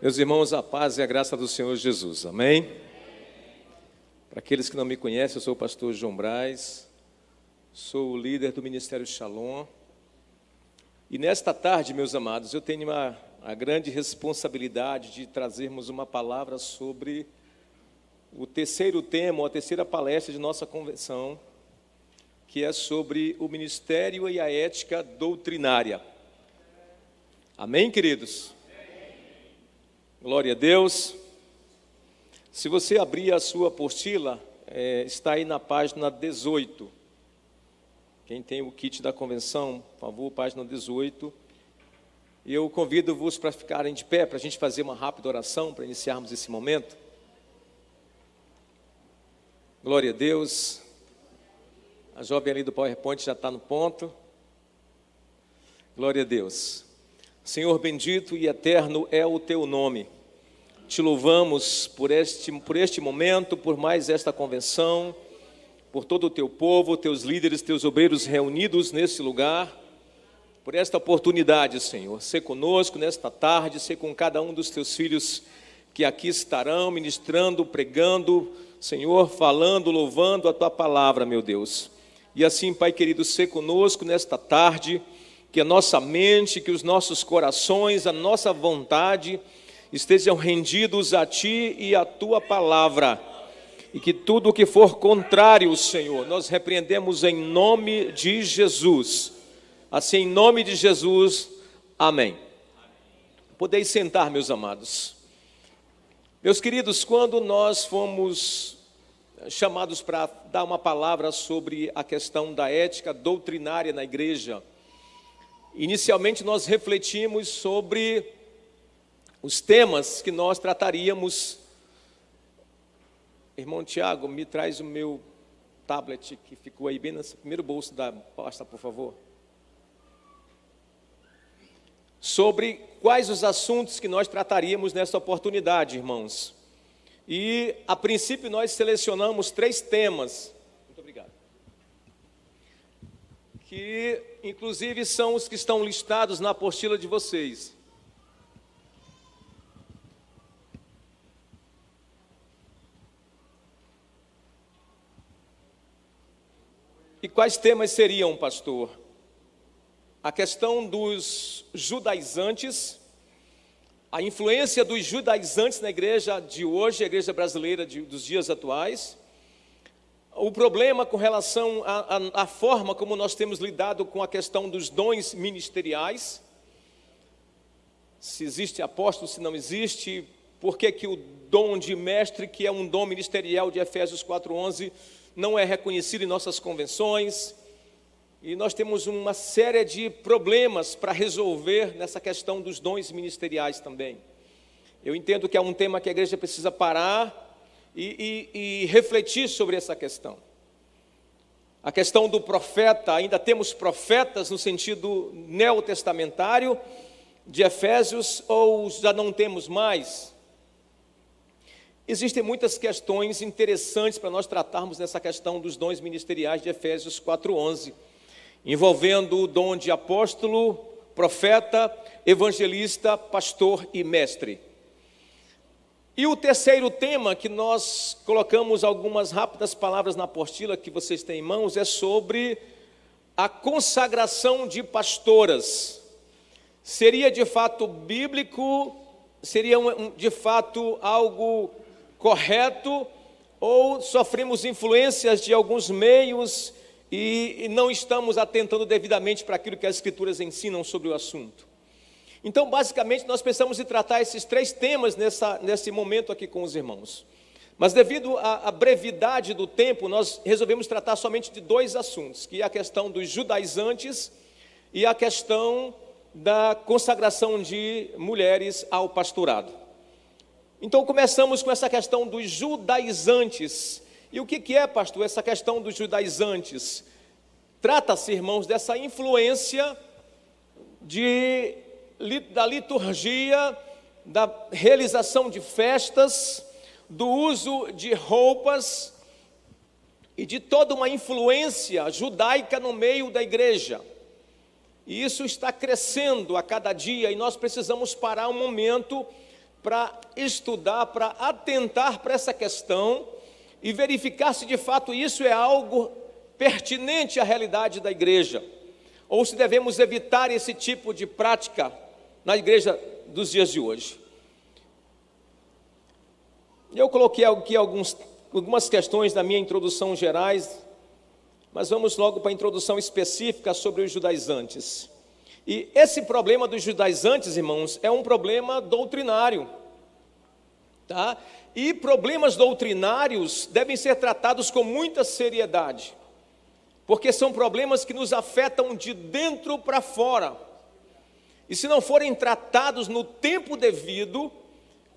Meus irmãos, a paz e a graça do Senhor Jesus, amém? Para aqueles que não me conhecem, eu sou o pastor João Braz, sou o líder do Ministério Shalom. E nesta tarde, meus amados, eu tenho a grande responsabilidade de trazermos uma palavra sobre o terceiro tema, ou a terceira palestra de nossa convenção, que é sobre o ministério e a ética doutrinária. Amém, queridos? Glória a Deus. Se você abrir a sua apostila, está aí na página 18. Quem tem o kit da convenção, por favor, página 18. E eu convido-vos para ficarem de pé, para a gente fazer uma rápida oração, para iniciarmos esse momento. Glória a Deus. A jovem ali do PowerPoint já está no ponto. Glória a Deus. Senhor bendito e eterno é o teu nome. Te louvamos por este momento, por mais esta convenção, por todo o teu povo, teus líderes, teus obreiros reunidos nesse lugar, por esta oportunidade, Senhor. Ser conosco nesta tarde, ser com cada um dos teus filhos que aqui estarão ministrando, pregando, Senhor, falando, louvando a tua palavra, meu Deus. E assim, Pai querido, ser conosco nesta tarde, que a nossa mente, que os nossos corações, a nossa vontade estejam rendidos a Ti e a Tua palavra, e que tudo o que for contrário, Senhor, nós repreendemos em nome de Jesus. Assim, em nome de Jesus, amém. Podeis sentar, meus amados. Meus queridos, quando nós fomos chamados para dar uma palavra sobre a questão da ética doutrinária na igreja, inicialmente nós refletimos sobre os temas que nós trataríamos. Irmão Tiago, me traz o meu tablet que ficou aí bem no primeiro bolso da pasta, por favor. Sobre quais os assuntos que nós trataríamos nessa oportunidade, irmãos. E, a princípio, nós selecionamos 3 temas. Muito obrigado. Que, inclusive, são os que estão listados na apostila de vocês. E quais temas seriam, pastor? A questão dos judaizantes, a influência dos judaizantes na igreja de hoje, a igreja brasileira dos dias atuais, o problema com relação à forma como nós temos lidado com a questão dos dons ministeriais, se existe apóstolo, se não existe, por que o dom de mestre, que é um dom ministerial de Efésios 4:11, não é reconhecido em nossas convenções, e nós temos uma série de problemas para resolver nessa questão dos dons ministeriais também. Eu entendo que é um tema que a igreja precisa parar e refletir sobre essa questão. A questão do profeta, ainda temos profetas no sentido neotestamentário de Efésios, ou já não temos mais? Existem muitas questões interessantes para nós tratarmos nessa questão dos dons ministeriais de Efésios 4:11, envolvendo o dom de apóstolo, profeta, evangelista, pastor e mestre. E o terceiro tema, que nós colocamos algumas rápidas palavras na apostila que vocês têm em mãos, é sobre a consagração de pastoras. Seria de fato bíblico? Seria de fato algo correto, ou sofremos influências de alguns meios e não estamos atentando devidamente para aquilo que as Escrituras ensinam sobre o assunto? Então, basicamente, nós pensamos em tratar esses 3 temas nesse momento aqui com os irmãos. Mas devido à brevidade do tempo, nós resolvemos tratar somente de 2 assuntos, que é a questão dos judaizantes e a questão da consagração de mulheres ao pastorado. Então, começamos com essa questão dos judaizantes. E o que é, pastor, essa questão dos judaizantes? Trata-se, irmãos, dessa influência da liturgia, da realização de festas, do uso de roupas e de toda uma influência judaica no meio da igreja. E isso está crescendo a cada dia, e nós precisamos parar um momento para estudar, para atentar para essa questão e verificar se de fato isso é algo pertinente à realidade da igreja, ou se devemos evitar esse tipo de prática na igreja dos dias de hoje. Eu coloquei aqui algumas questões na minha introdução gerais, mas vamos logo para a introdução específica sobre os judaizantes. E esse problema dos judaizantes, irmãos, é um problema doutrinário, tá? E problemas doutrinários devem ser tratados com muita seriedade, porque são problemas que nos afetam de dentro para fora. E se não forem tratados no tempo devido,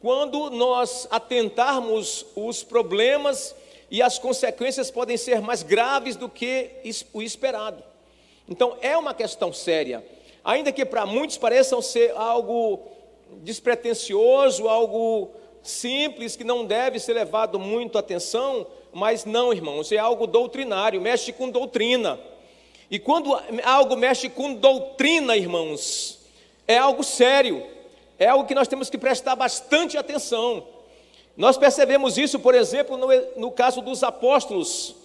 quando nós atentarmos os problemas e as consequências podem ser mais graves do que o esperado. Então é uma questão séria, ainda que para muitos pareçam ser algo despretensioso, algo simples, que não deve ser levado muito atenção, mas não, irmãos, é algo doutrinário, mexe com doutrina. E quando algo mexe com doutrina, irmãos, é algo sério, é algo que nós temos que prestar bastante atenção. Nós percebemos isso, por exemplo, no caso dos apóstolos.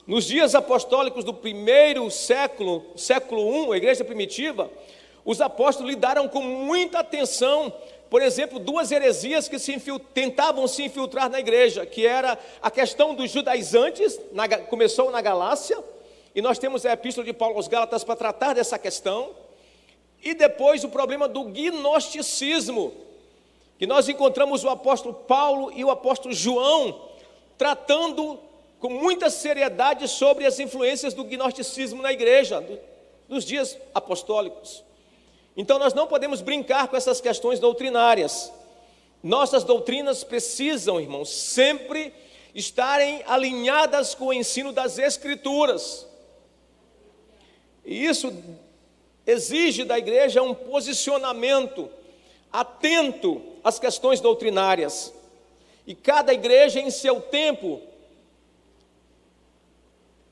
Nos dias apostólicos do primeiro século, século I, a igreja primitiva, os apóstolos lidaram com muita atenção, por exemplo, duas heresias que tentavam se infiltrar na igreja, que era a questão dos judaizantes, começou na Galácia, e nós temos a epístola de Paulo aos Gálatas para tratar dessa questão, e depois o problema do gnosticismo, que nós encontramos o apóstolo Paulo e o apóstolo João tratando com muita seriedade sobre as influências do gnosticismo na igreja, dos dias apostólicos. Então nós não podemos brincar com essas questões doutrinárias. Nossas doutrinas precisam, irmãos, sempre estarem alinhadas com o ensino das Escrituras. E isso exige da igreja um posicionamento atento às questões doutrinárias. E cada igreja em seu tempo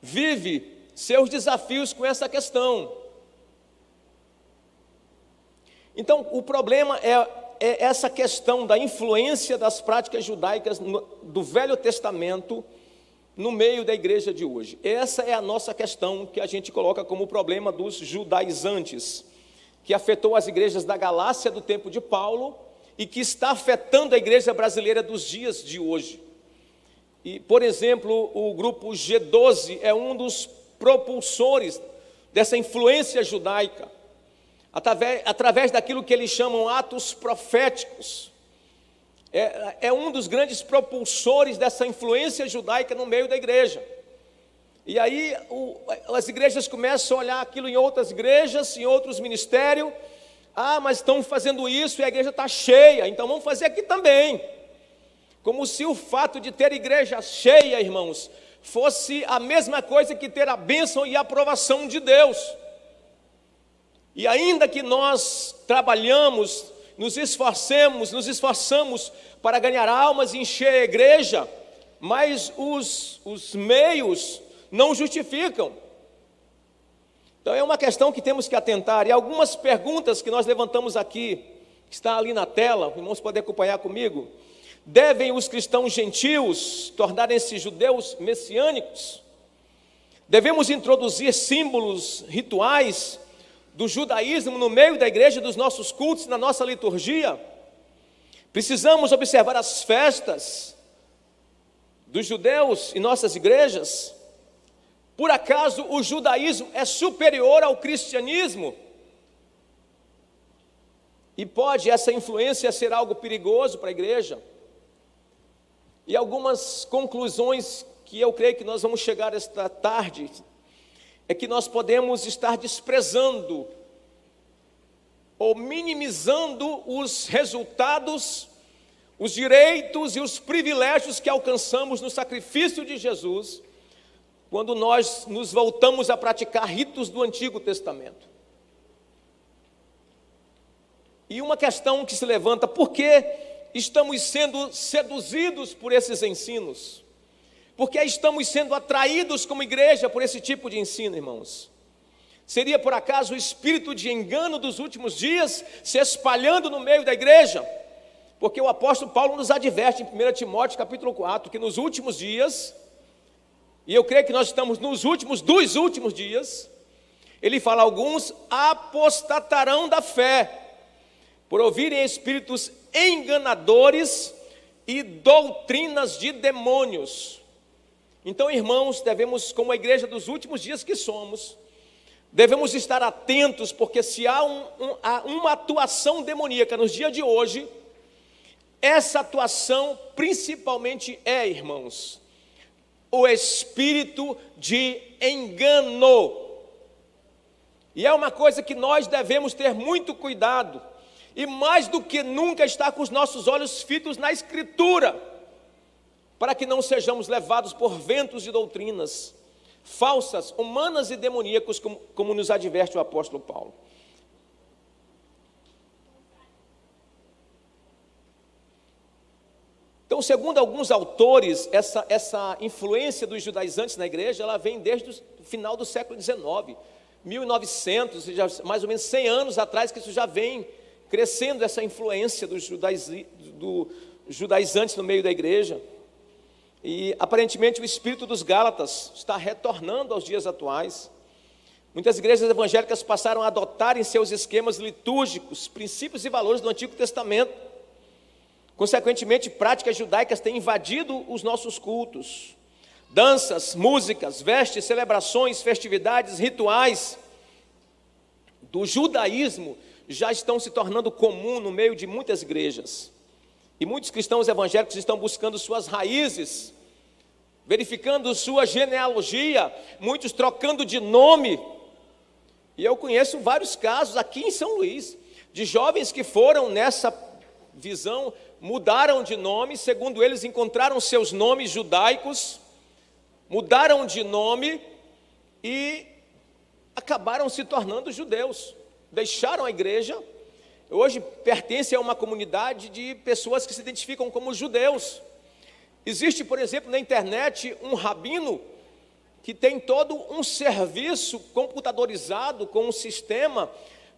vive seus desafios com essa questão. Então, o problema é essa questão da influência das práticas judaicas do Velho Testamento no meio da igreja de hoje. Essa é a nossa questão que a gente coloca como problema dos judaizantes, que afetou as igrejas da Galácia do tempo de Paulo e que está afetando a igreja brasileira dos dias de hoje. E, por exemplo, o grupo G12 é um dos propulsores dessa influência judaica, através daquilo que eles chamam atos proféticos. É um dos grandes propulsores dessa influência judaica no meio da igreja. E aí as igrejas começam a olhar aquilo em outras igrejas, em outros ministérios. Mas estão fazendo isso e a igreja está cheia, então vamos fazer aqui também. Como se o fato de ter igreja cheia, irmãos, fosse a mesma coisa que ter a bênção e a aprovação de Deus. E ainda que nós trabalhamos, nos esforçamos para ganhar almas e encher a igreja, mas os meios não justificam. Então é uma questão que temos que atentar. E algumas perguntas que nós levantamos aqui, que está ali na tela, os irmãos podem acompanhar comigo. Devem os cristãos gentios tornarem-se judeus messiânicos? Devemos introduzir símbolos rituais do judaísmo no meio da igreja, dos nossos cultos, na nossa liturgia? Precisamos observar as festas dos judeus em nossas igrejas? Por acaso o judaísmo é superior ao cristianismo? E pode essa influência ser algo perigoso para a igreja? E algumas conclusões que eu creio que nós vamos chegar esta tarde é que nós podemos estar desprezando ou minimizando os resultados, os direitos e os privilégios que alcançamos no sacrifício de Jesus, quando nós nos voltamos a praticar ritos do Antigo Testamento. E uma questão que se levanta: por que estamos sendo seduzidos por esses ensinos? Por que estamos sendo atraídos como igreja por esse tipo de ensino, irmãos? Seria por acaso o espírito de engano dos últimos dias se espalhando no meio da igreja? Porque o apóstolo Paulo nos adverte em 1 Timóteo capítulo 4, que nos últimos dias, e eu creio que nós estamos nos últimos dos últimos dias, ele fala: alguns apostatarão da fé, por ouvirem espíritos enganadores e doutrinas de demônios. Então, irmãos, devemos, como a igreja dos últimos dias que somos, devemos estar atentos, porque se há uma atuação demoníaca nos dias de hoje, essa atuação principalmente irmãos, o espírito de engano. E é uma coisa que nós devemos ter muito cuidado, e mais do que nunca estar com os nossos olhos fitos na Escritura, para que não sejamos levados por ventos de doutrinas falsas, humanas e demoníacas, como nos adverte o apóstolo Paulo. Então, segundo alguns autores, essa influência dos judaizantes na igreja, ela vem desde o final do século XIX, 1900, mais ou menos 100 anos atrás, que isso já vem crescendo, essa influência dos judaizantes no meio da igreja. E aparentemente o espírito dos Gálatas está retornando aos dias atuais. Muitas igrejas evangélicas passaram a adotar em seus esquemas litúrgicos princípios e valores do Antigo Testamento. Consequentemente, práticas judaicas têm invadido os nossos cultos. Danças, músicas, vestes, celebrações, festividades, rituais do judaísmo já estão se tornando comum no meio de muitas igrejas. E muitos cristãos evangélicos estão buscando suas raízes, verificando sua genealogia, muitos trocando de nome. E eu conheço vários casos aqui em São Luís, de jovens que foram nessa visão, mudaram de nome, segundo eles encontraram seus nomes judaicos, mudaram de nome e acabaram se tornando judeus, deixaram a igreja. Hoje pertence a uma comunidade de pessoas que se identificam como judeus. Existe, por exemplo, na internet um rabino que tem todo um serviço computadorizado com um sistema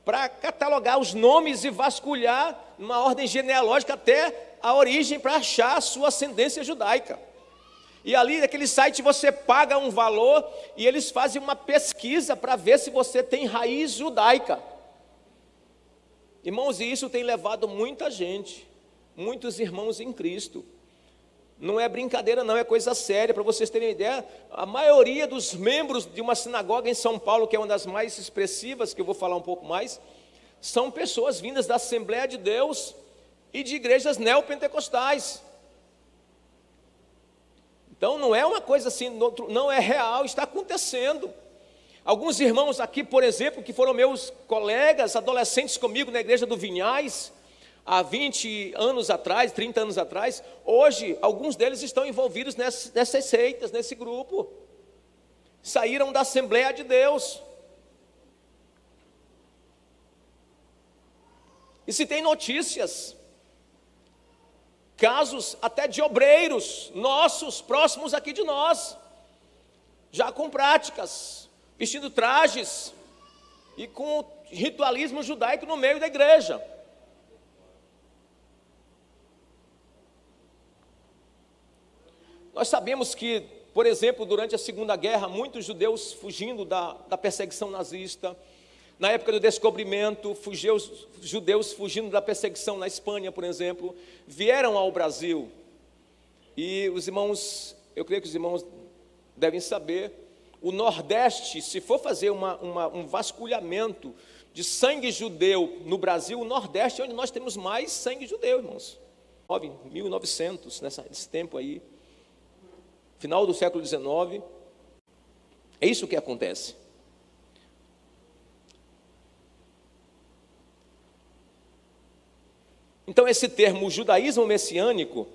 para catalogar os nomes e vasculhar numa ordem genealógica até a origem, para achar a sua ascendência judaica. E ali naquele site você paga um valor e eles fazem uma pesquisa para ver se você tem raiz judaica. Irmãos, e isso tem levado muita gente, muitos irmãos em Cristo. Não é brincadeira não, é coisa séria. Para vocês terem ideia, a maioria dos membros de uma sinagoga em São Paulo, que é uma das mais expressivas, que eu vou falar um pouco mais, são pessoas vindas da Assembleia de Deus e de igrejas neopentecostais. Então não é uma coisa assim, não é real, está acontecendo. Alguns irmãos aqui, por exemplo, que foram meus colegas, adolescentes comigo na igreja do Vinhais, há 20 anos atrás, 30 anos atrás, hoje, alguns deles estão envolvidos nessas seitas, nesse grupo. Saíram da Assembleia de Deus. E se tem notícias, casos até de obreiros nossos, próximos aqui de nós, já com práticas, vestindo trajes e com ritualismo judaico no meio da igreja. Nós sabemos que, por exemplo, durante a Segunda Guerra, muitos judeus fugindo da perseguição nazista. Na época do descobrimento, judeus fugindo da perseguição na Espanha, por exemplo, vieram ao Brasil. E os irmãos, eu creio que os irmãos devem saber, o Nordeste, se for fazer um vasculhamento de sangue judeu no Brasil, o Nordeste é onde nós temos mais sangue judeu, irmãos. 1900, nesse tempo aí, final do século XIX, é isso que acontece. Então esse termo judaísmo messiânico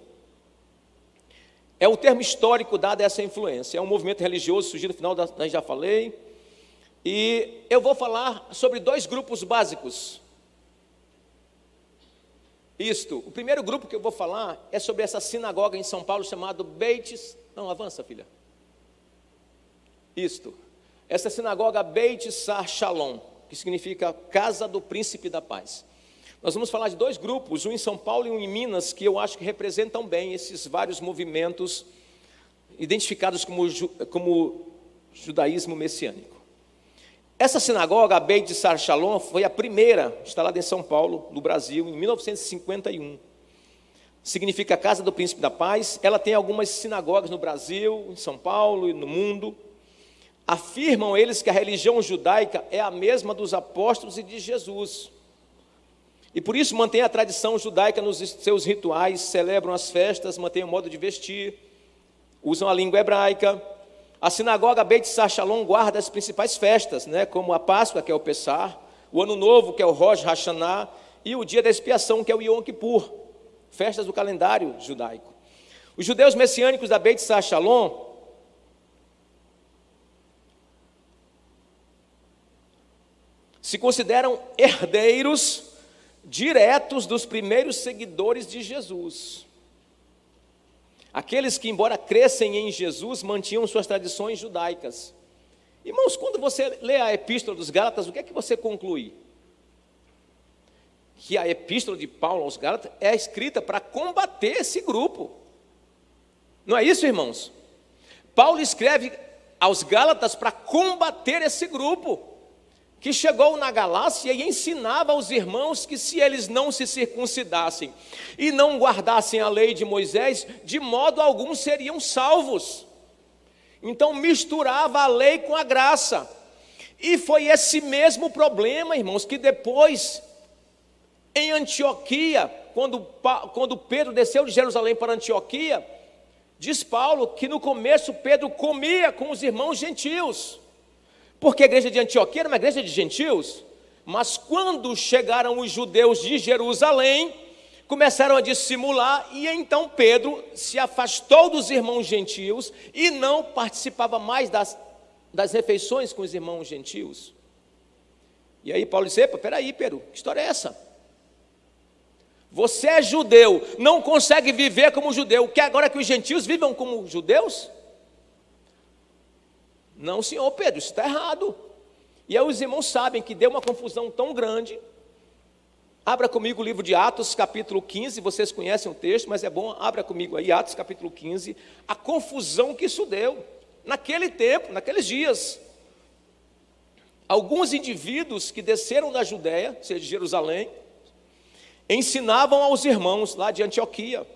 é o termo histórico dado a essa influência. É um movimento religioso surgido no final, já falei. E eu vou falar sobre dois grupos básicos. O primeiro grupo que eu vou falar é sobre essa sinagoga em São Paulo chamada Beit... Não, avança, filha. Essa sinagoga Beit Sar Shalom, que significa Casa do Príncipe da Paz. Nós vamos falar de dois grupos, um em São Paulo e um em Minas, que eu acho que representam bem esses vários movimentos identificados como judaísmo messiânico. Essa sinagoga, a Beit Sar Shalom, foi a primeira instalada em São Paulo, no Brasil, em 1951. Significa Casa do Príncipe da Paz. Ela tem algumas sinagogas no Brasil, em São Paulo e no mundo. Afirmam eles que a religião judaica é a mesma dos apóstolos e de Jesus. E por isso mantém a tradição judaica nos seus rituais, celebram as festas, mantêm o modo de vestir, usam a língua hebraica. A sinagoga Beit Sar Shalom guarda as principais festas, como a Páscoa, que é o Pessah, o Ano Novo, que é o Rosh Hashanah, e o Dia da Expiação, que é o Yom Kippur, festas do calendário judaico. Os judeus messiânicos da Beit Sar Shalom se consideram herdeiros diretos dos primeiros seguidores de Jesus. Aqueles que, embora crescem em Jesus, mantinham suas tradições judaicas. Irmãos, quando você lê a Epístola dos Gálatas, o que é que você conclui? Que a Epístola de Paulo aos Gálatas é escrita para combater esse grupo. Não é isso, irmãos? Paulo escreve aos Gálatas para combater esse grupo, que chegou na Galácia e ensinava aos irmãos que se eles não se circuncidassem e não guardassem a lei de Moisés, de modo algum seriam salvos. Então misturava a lei com a graça. E foi esse mesmo problema, irmãos, que depois, em Antioquia, quando Pedro desceu de Jerusalém para Antioquia, diz Paulo que no começo Pedro comia com os irmãos gentios, porque a igreja de Antioquia era uma igreja de gentios, mas quando chegaram os judeus de Jerusalém, começaram a dissimular, e então Pedro se afastou dos irmãos gentios e não participava mais das refeições com os irmãos gentios. E aí Paulo disse: epa, peraí Pedro, que história é essa? Você é judeu, não consegue viver como judeu, quer agora que os gentios vivam como judeus? Não, senhor Pedro, isso está errado. E aí os irmãos sabem que deu uma confusão tão grande. Abra comigo o livro de Atos, capítulo 15, vocês conhecem o texto, mas é bom, abra comigo aí, Atos, capítulo 15, a confusão que isso deu, naquele tempo, naqueles dias. Alguns indivíduos que desceram da Judéia, ou seja, de Jerusalém, ensinavam aos irmãos lá de Antioquia: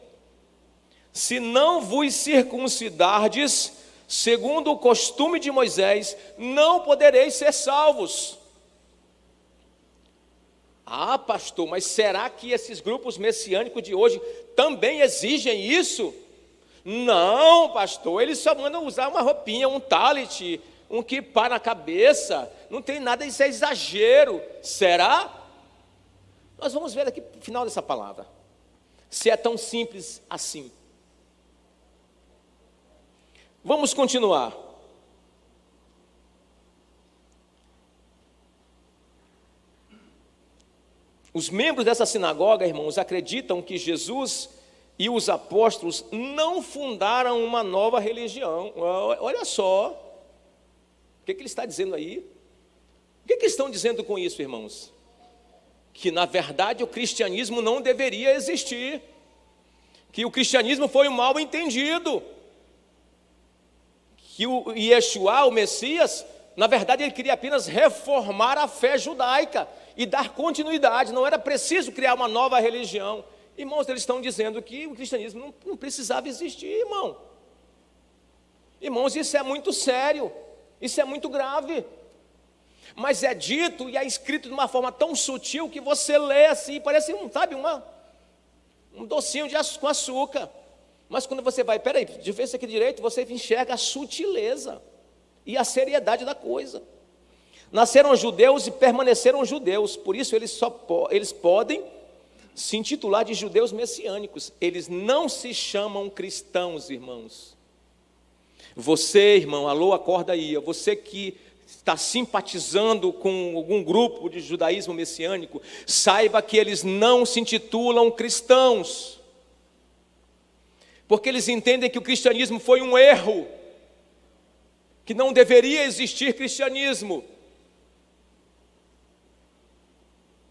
se não vos circuncidardes, segundo o costume de Moisés, não podereis ser salvos. Ah, pastor, mas será que esses grupos messiânicos de hoje também exigem isso? Não, pastor, eles só mandam usar uma roupinha, um talit, um kippá na cabeça, não tem nada, isso é exagero. Será? Nós vamos ver aqui no final dessa palavra, se é tão simples assim. Vamos continuar. Os membros dessa sinagoga, irmãos, acreditam que Jesus e os apóstolos não fundaram uma nova religião. Olha só, o que ele está dizendo aí? O que eles estão dizendo com isso, irmãos? Que na verdade o cristianismo não deveria existir, que o cristianismo foi um mal entendido, que o Yeshua, o Messias, na verdade ele queria apenas reformar a fé judaica e dar continuidade, não era preciso criar uma nova religião. Irmãos, eles estão dizendo que o cristianismo não precisava existir, irmão. Irmãos, isso é muito sério, isso é muito grave. Mas é dito e é escrito de uma forma tão sutil que você lê assim, parece um docinho com açúcar. Mas quando você vai, peraí, de ver isso aqui direito, você enxerga a sutileza e a seriedade da coisa. Nasceram judeus e permaneceram judeus, por isso eles podem se intitular de judeus messiânicos. Eles não se chamam cristãos, irmãos. Você, irmão, alô, acorda aí, você que está simpatizando com algum grupo de judaísmo messiânico, saiba que eles não se intitulam cristãos, porque eles entendem que o cristianismo foi um erro, que não deveria existir cristianismo.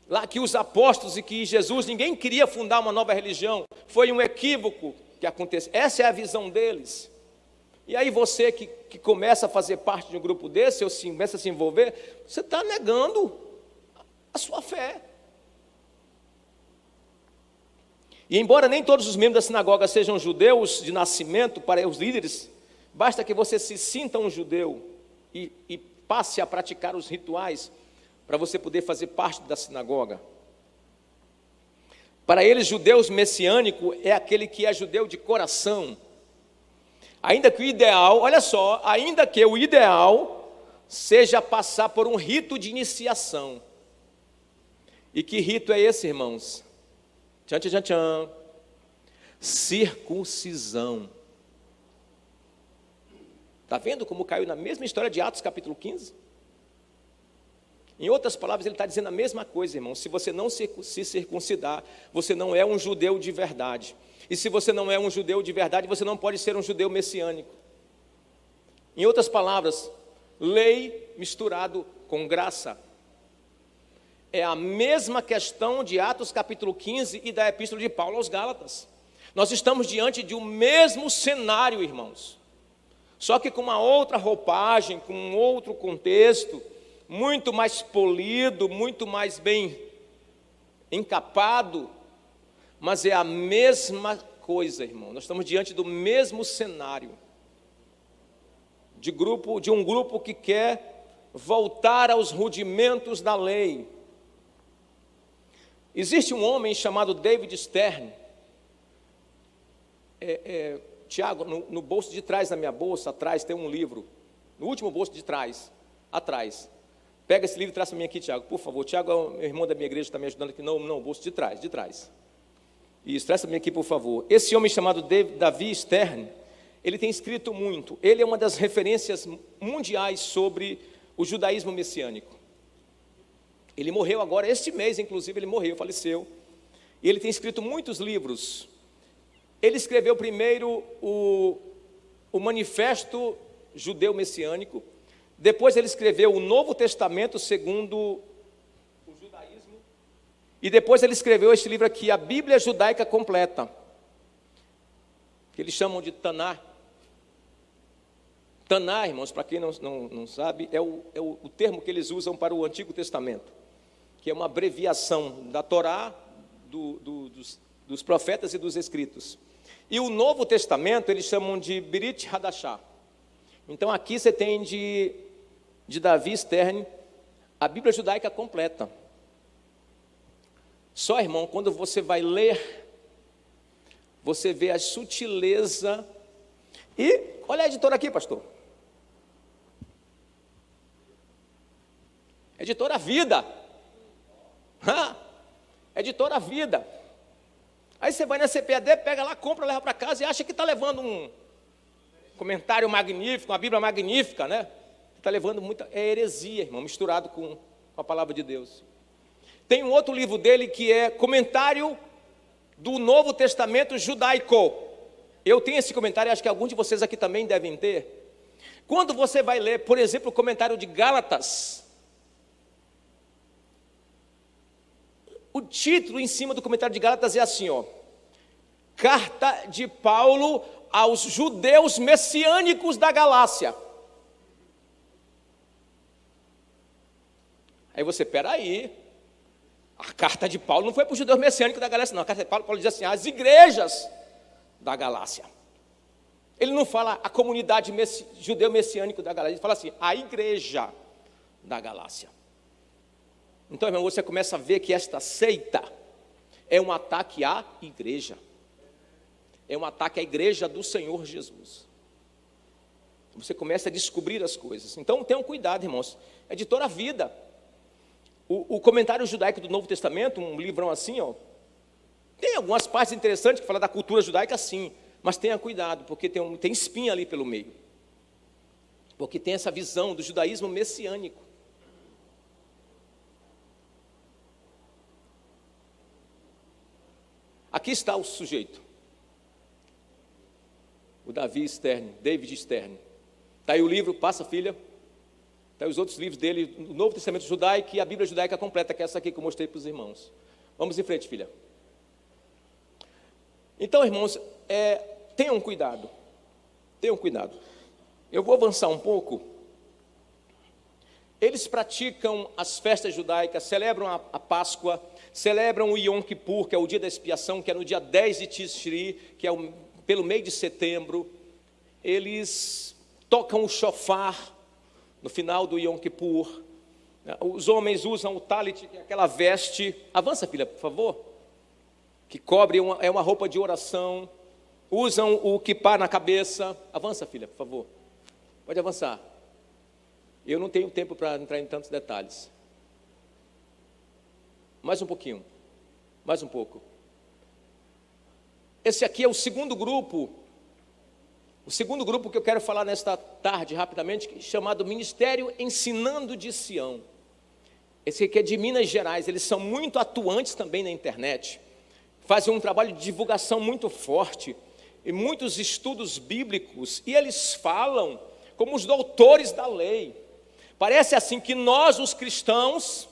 lá que os apóstolos e que Jesus, ninguém queria fundar uma nova religião, foi um equívoco que aconteceu. Essa é a visão deles. E aí você que começa a fazer parte de um grupo desse, ou começa a se envolver, você está negando a sua fé. E embora nem todos os membros da sinagoga sejam judeus de nascimento para os líderes, basta que você se sinta um judeu e passe a praticar os rituais para você poder fazer parte da sinagoga. Para eles, judeus messiânico é aquele que é judeu de coração. Ainda que o ideal, olha só, ainda que o ideal seja passar por um rito de iniciação. E que rito é esse, irmãos? Tchan, tchan, tchan. Circuncisão. Está vendo como caiu na mesma história de Atos capítulo 15? Em outras palavras, ele está dizendo a mesma coisa, irmão. Se você não se circuncidar, você não é um judeu de verdade. E se você não é um judeu de verdade, você não pode ser um judeu messiânico. Em outras palavras, lei misturado com graça. É a mesma questão de Atos capítulo 15 e da epístola de Paulo aos Gálatas. Nós estamos diante de um mesmo cenário, irmãos. Só que com uma outra roupagem, com um outro contexto, muito mais polido, muito mais bem encapado, mas é a mesma coisa, irmão. Nós estamos diante do mesmo cenário de um grupo que quer voltar aos rudimentos da lei. Existe um homem chamado David Stern. Tiago, no bolso de trás da minha bolsa, atrás tem um livro. No último bolso de trás, atrás. Pega esse livro e traz para mim aqui, Tiago, por favor. Tiago é o irmão da minha igreja, está me ajudando aqui. Não, bolso de trás. Isso, traz para mim aqui, por favor. Esse homem chamado David Stern, ele tem escrito muito. Ele é uma das referências mundiais sobre o judaísmo messiânico. Ele morreu agora, este mês, inclusive, ele morreu, faleceu. E ele tem escrito muitos livros. Ele escreveu primeiro o Manifesto Judeu Messiânico. Depois ele escreveu o Novo Testamento segundo o judaísmo. E depois ele escreveu este livro aqui, a Bíblia Judaica Completa, que eles chamam de Taná. Taná, irmãos, para quem não sabe, é o termo que eles usam para o Antigo Testamento, que é uma abreviação da Torá, dos profetas e dos escritos. E o Novo Testamento eles chamam de Brit Hadashah. Então aqui você tem de David Stern a Bíblia Judaica Completa. Só, irmão, quando você vai ler, você vê a sutileza. E olha a editora aqui, pastor. Editora Vida. Editora Vida. Aí você vai na CPAD, pega lá, compra, leva para casa e acha que está levando um comentário magnífico, uma Bíblia magnífica, né? Está levando muita... É heresia, irmão, misturado com a palavra de Deus. Tem um outro livro dele que é Comentário do Novo Testamento Judaico. Eu tenho esse comentário, acho que alguns de vocês aqui também devem ter. Quando você vai ler, por exemplo, o comentário de Gálatas, o título em cima do comentário de Gálatas é assim, ó: Carta de Paulo aos judeus messiânicos da Galácia. Aí você, peraí, a carta de Paulo não foi para os judeus messiânicos da Galácia, não. A carta de Paulo diz assim, as igrejas da Galácia. Ele não fala a comunidade judeu messiânico da Galácia, ele fala assim, a igreja da Galácia. Então, irmão, você começa a ver que esta seita é um ataque à igreja. É um ataque à igreja do Senhor Jesus. Você começa a descobrir as coisas. Então, tenham cuidado, irmãos. Editora Vida. O comentário judaico do Novo Testamento, um livrão assim, ó, tem algumas partes interessantes que falam da cultura judaica, sim. Mas tenha cuidado, porque tem espinha ali pelo meio. Porque tem essa visão do judaísmo messiânico. Aqui está o sujeito. O David Stern. Está aí o livro, passa, filha. Tá, os outros livros dele, o Novo Testamento judaico e a Bíblia judaica completa, que é essa aqui que eu mostrei para os irmãos. Vamos em frente, filha. Então, irmãos, tenham cuidado. Tenham cuidado. Eu vou avançar um pouco. Eles praticam as festas judaicas, celebram a Páscoa, celebram o Yom Kippur, que é o dia da expiação, que é no dia 10 de Tishri, que é pelo meio de setembro. Eles tocam o shofar no final do Yom Kippur. Os homens usam o talit, que é aquela veste. Avança, filha, por favor. Que cobre, é uma roupa de oração. Usam o kippá na cabeça. Avança, filha, por favor. Pode avançar. Eu não tenho tempo para entrar em tantos detalhes. Mais um pouquinho. Mais um pouco. Esse aqui é o segundo grupo. O segundo grupo que eu quero falar nesta tarde, rapidamente, chamado Ministério Ensinando de Sião. Esse aqui é de Minas Gerais. Eles são muito atuantes também na internet. Fazem um trabalho de divulgação muito forte. E muitos estudos bíblicos. E eles falam como os doutores da lei. Parece assim que nós, os cristãos,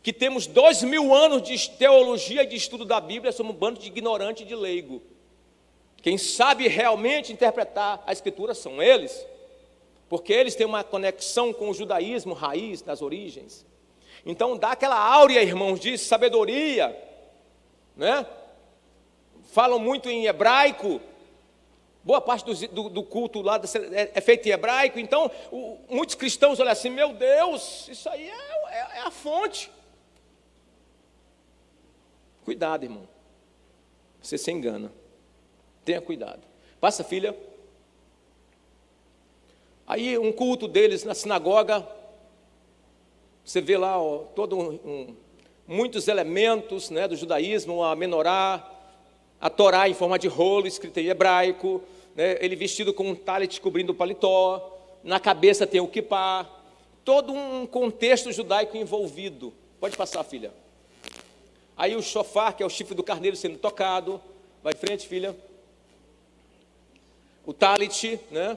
que temos 2000 anos de teologia e de estudo da Bíblia, somos um bando de ignorante e de leigo. Quem sabe realmente interpretar a Escritura são eles, porque eles têm uma conexão com o judaísmo raiz das origens. Então dá aquela áurea, irmãos, de sabedoria, né? Falam muito em hebraico. Boa parte do culto lá é feito em hebraico. Então, muitos cristãos olham assim, meu Deus, isso aí é a fonte. Cuidado, irmão. Você se engana. Tenha cuidado. Passa, filha. Aí, um culto deles na sinagoga, você vê lá muitos elementos, né, do judaísmo, a menorá, a Torá em forma de rolo, escrita em hebraico, né, ele vestido com um talit cobrindo o paletó, na cabeça tem o kippá, todo um contexto judaico envolvido. Pode passar, filha. Aí o shofar, que é o chifre do carneiro sendo tocado. Vai em frente, filha. O talit, né?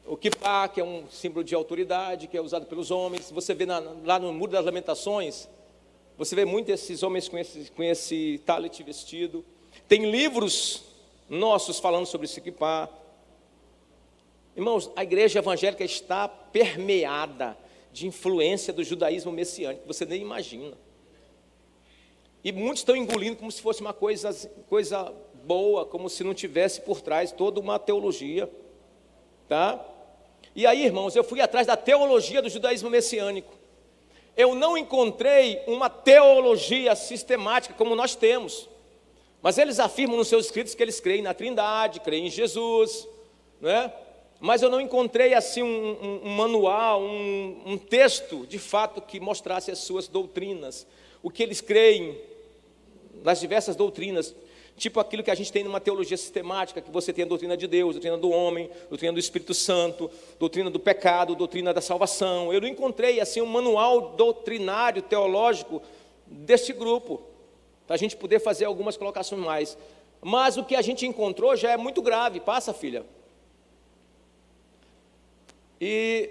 O kippá, que é um símbolo de autoridade, que é usado pelos homens. Você vê lá no Muro das Lamentações, você vê muito esses homens com esse talit vestido. Tem livros nossos falando sobre esse kippá. Irmãos, a igreja evangélica está permeada de influência do judaísmo messiânico, você nem imagina. E muitos estão engolindo como se fosse uma coisa boa, como se não tivesse por trás toda uma teologia, tá? E aí, irmãos, eu fui atrás da teologia do judaísmo messiânico. Eu não encontrei uma teologia sistemática como nós temos. Mas eles afirmam nos seus escritos que eles creem na Trindade, creem em Jesus, né? Mas eu não encontrei assim um manual, um texto de fato que mostrasse as suas doutrinas, o que eles creem nas diversas doutrinas, tipo aquilo que a gente tem numa teologia sistemática, que você tem a doutrina de Deus, doutrina do homem, doutrina do Espírito Santo, doutrina do pecado, doutrina da salvação. Eu não encontrei assim um manual doutrinário, teológico desse grupo, para a gente poder fazer algumas colocações mais. Mas o que a gente encontrou já é muito grave. Passa, filha. E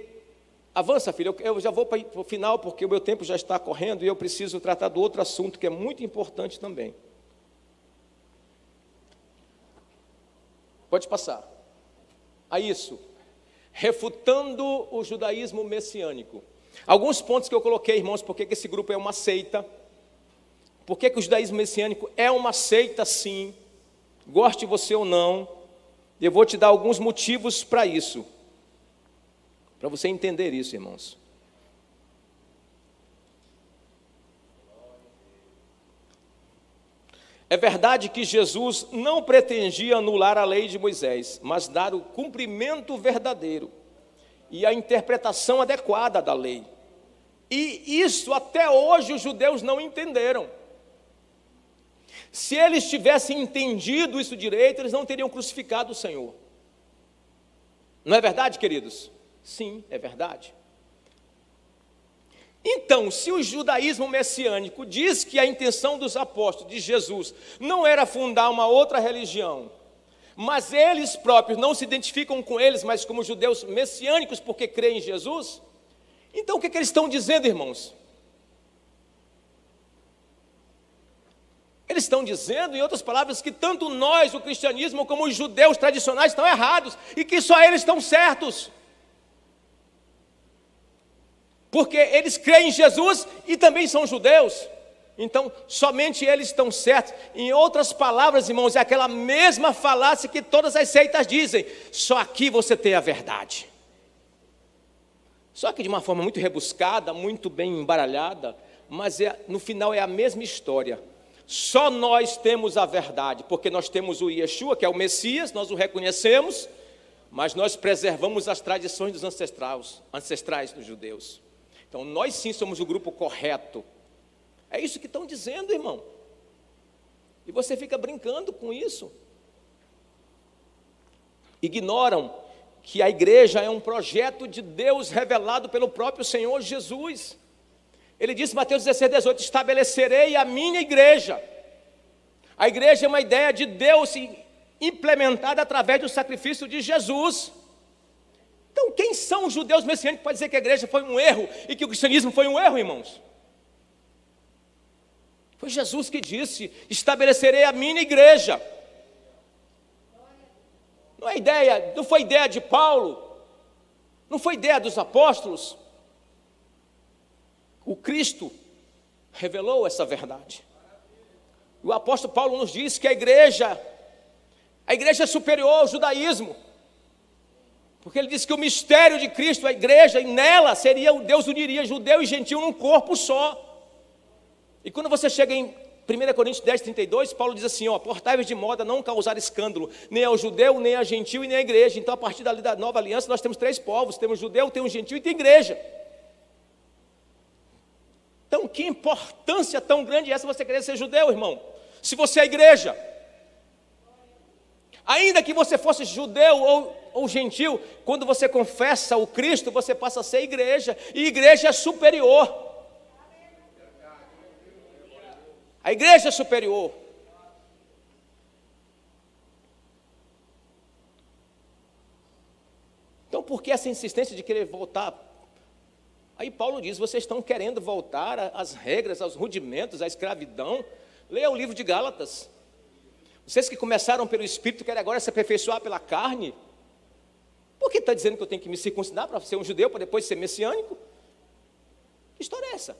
avança, filha. Eu já vou para o final, porque o meu tempo já está correndo e eu preciso tratar do outro assunto que é muito importante também. Pode passar. A isso. Refutando o judaísmo messiânico. Alguns pontos que eu coloquei, irmãos, porque esse grupo é uma seita. Por que o judaísmo messiânico é uma seita, sim, goste você ou não. Eu vou te dar alguns motivos para isso, para você entender isso, irmãos. É verdade que Jesus não pretendia anular a lei de Moisés, mas dar o cumprimento verdadeiro e a interpretação adequada da lei. E isso até hoje os judeus não entenderam. Se eles tivessem entendido isso direito, eles não teriam crucificado o Senhor. Não é verdade, queridos? Sim, é verdade. Então, se o judaísmo messiânico diz que a intenção dos apóstolos de Jesus não era fundar uma outra religião, mas eles próprios não se identificam com eles, mas como judeus messiânicos porque creem em Jesus, Então o que eles estão dizendo, irmãos? Eles estão dizendo, em outras palavras, que tanto nós, o cristianismo, como os judeus tradicionais estão errados e que só eles estão certos. Porque eles creem em Jesus e também são judeus. Então, somente eles estão certos. Em outras palavras, irmãos, é aquela mesma falácia que todas as seitas dizem. Só aqui você tem a verdade. Só que de uma forma muito rebuscada, muito bem embaralhada, mas no final é a mesma história. Só nós temos a verdade, porque nós temos o Yeshua, que é o Messias, nós o reconhecemos, mas nós preservamos as tradições dos ancestrais dos judeus. Então, nós sim somos o grupo correto. É isso que estão dizendo, irmão. E você fica brincando com isso. Ignoram que a igreja é um projeto de Deus revelado pelo próprio Senhor Jesus. Ele disse em Mateus 16:18, estabelecerei a minha igreja. A igreja é uma ideia de Deus implementada através do sacrifício de Jesus. Então, quem são os judeus messiânicos para dizer que a igreja foi um erro e que o cristianismo foi um erro, irmãos? Foi Jesus que disse, estabelecerei a minha igreja. Não foi ideia de Paulo, não foi ideia dos apóstolos. O Cristo revelou essa verdade. O apóstolo Paulo nos diz que a igreja é superior ao judaísmo. Porque ele disse que o mistério de Cristo, a igreja, e nela Deus uniria judeu e gentil num corpo só. E quando você chega em 1 Coríntios 10:32, Paulo diz assim, portai-vos de modo a não causar escândalo, nem ao judeu, nem a gentil e nem à igreja. Então, a partir da nova aliança, nós temos 3 povos, temos judeu, temos gentil e tem igreja. Então, que importância tão grande é essa você querer ser judeu, irmão? Se você é igreja. Ainda que você fosse judeu ou gentil, quando você confessa o Cristo, você passa a ser igreja. E igreja é superior. A igreja é superior. Então, por que essa insistência de querer voltar? Aí Paulo diz, vocês estão querendo voltar às regras, aos rudimentos, à escravidão. Leia o livro de Gálatas. Vocês que começaram pelo Espírito, querem agora se aperfeiçoar pela carne. Por que está dizendo que eu tenho que me circuncidar para ser um judeu, para depois ser messiânico? Que história é essa?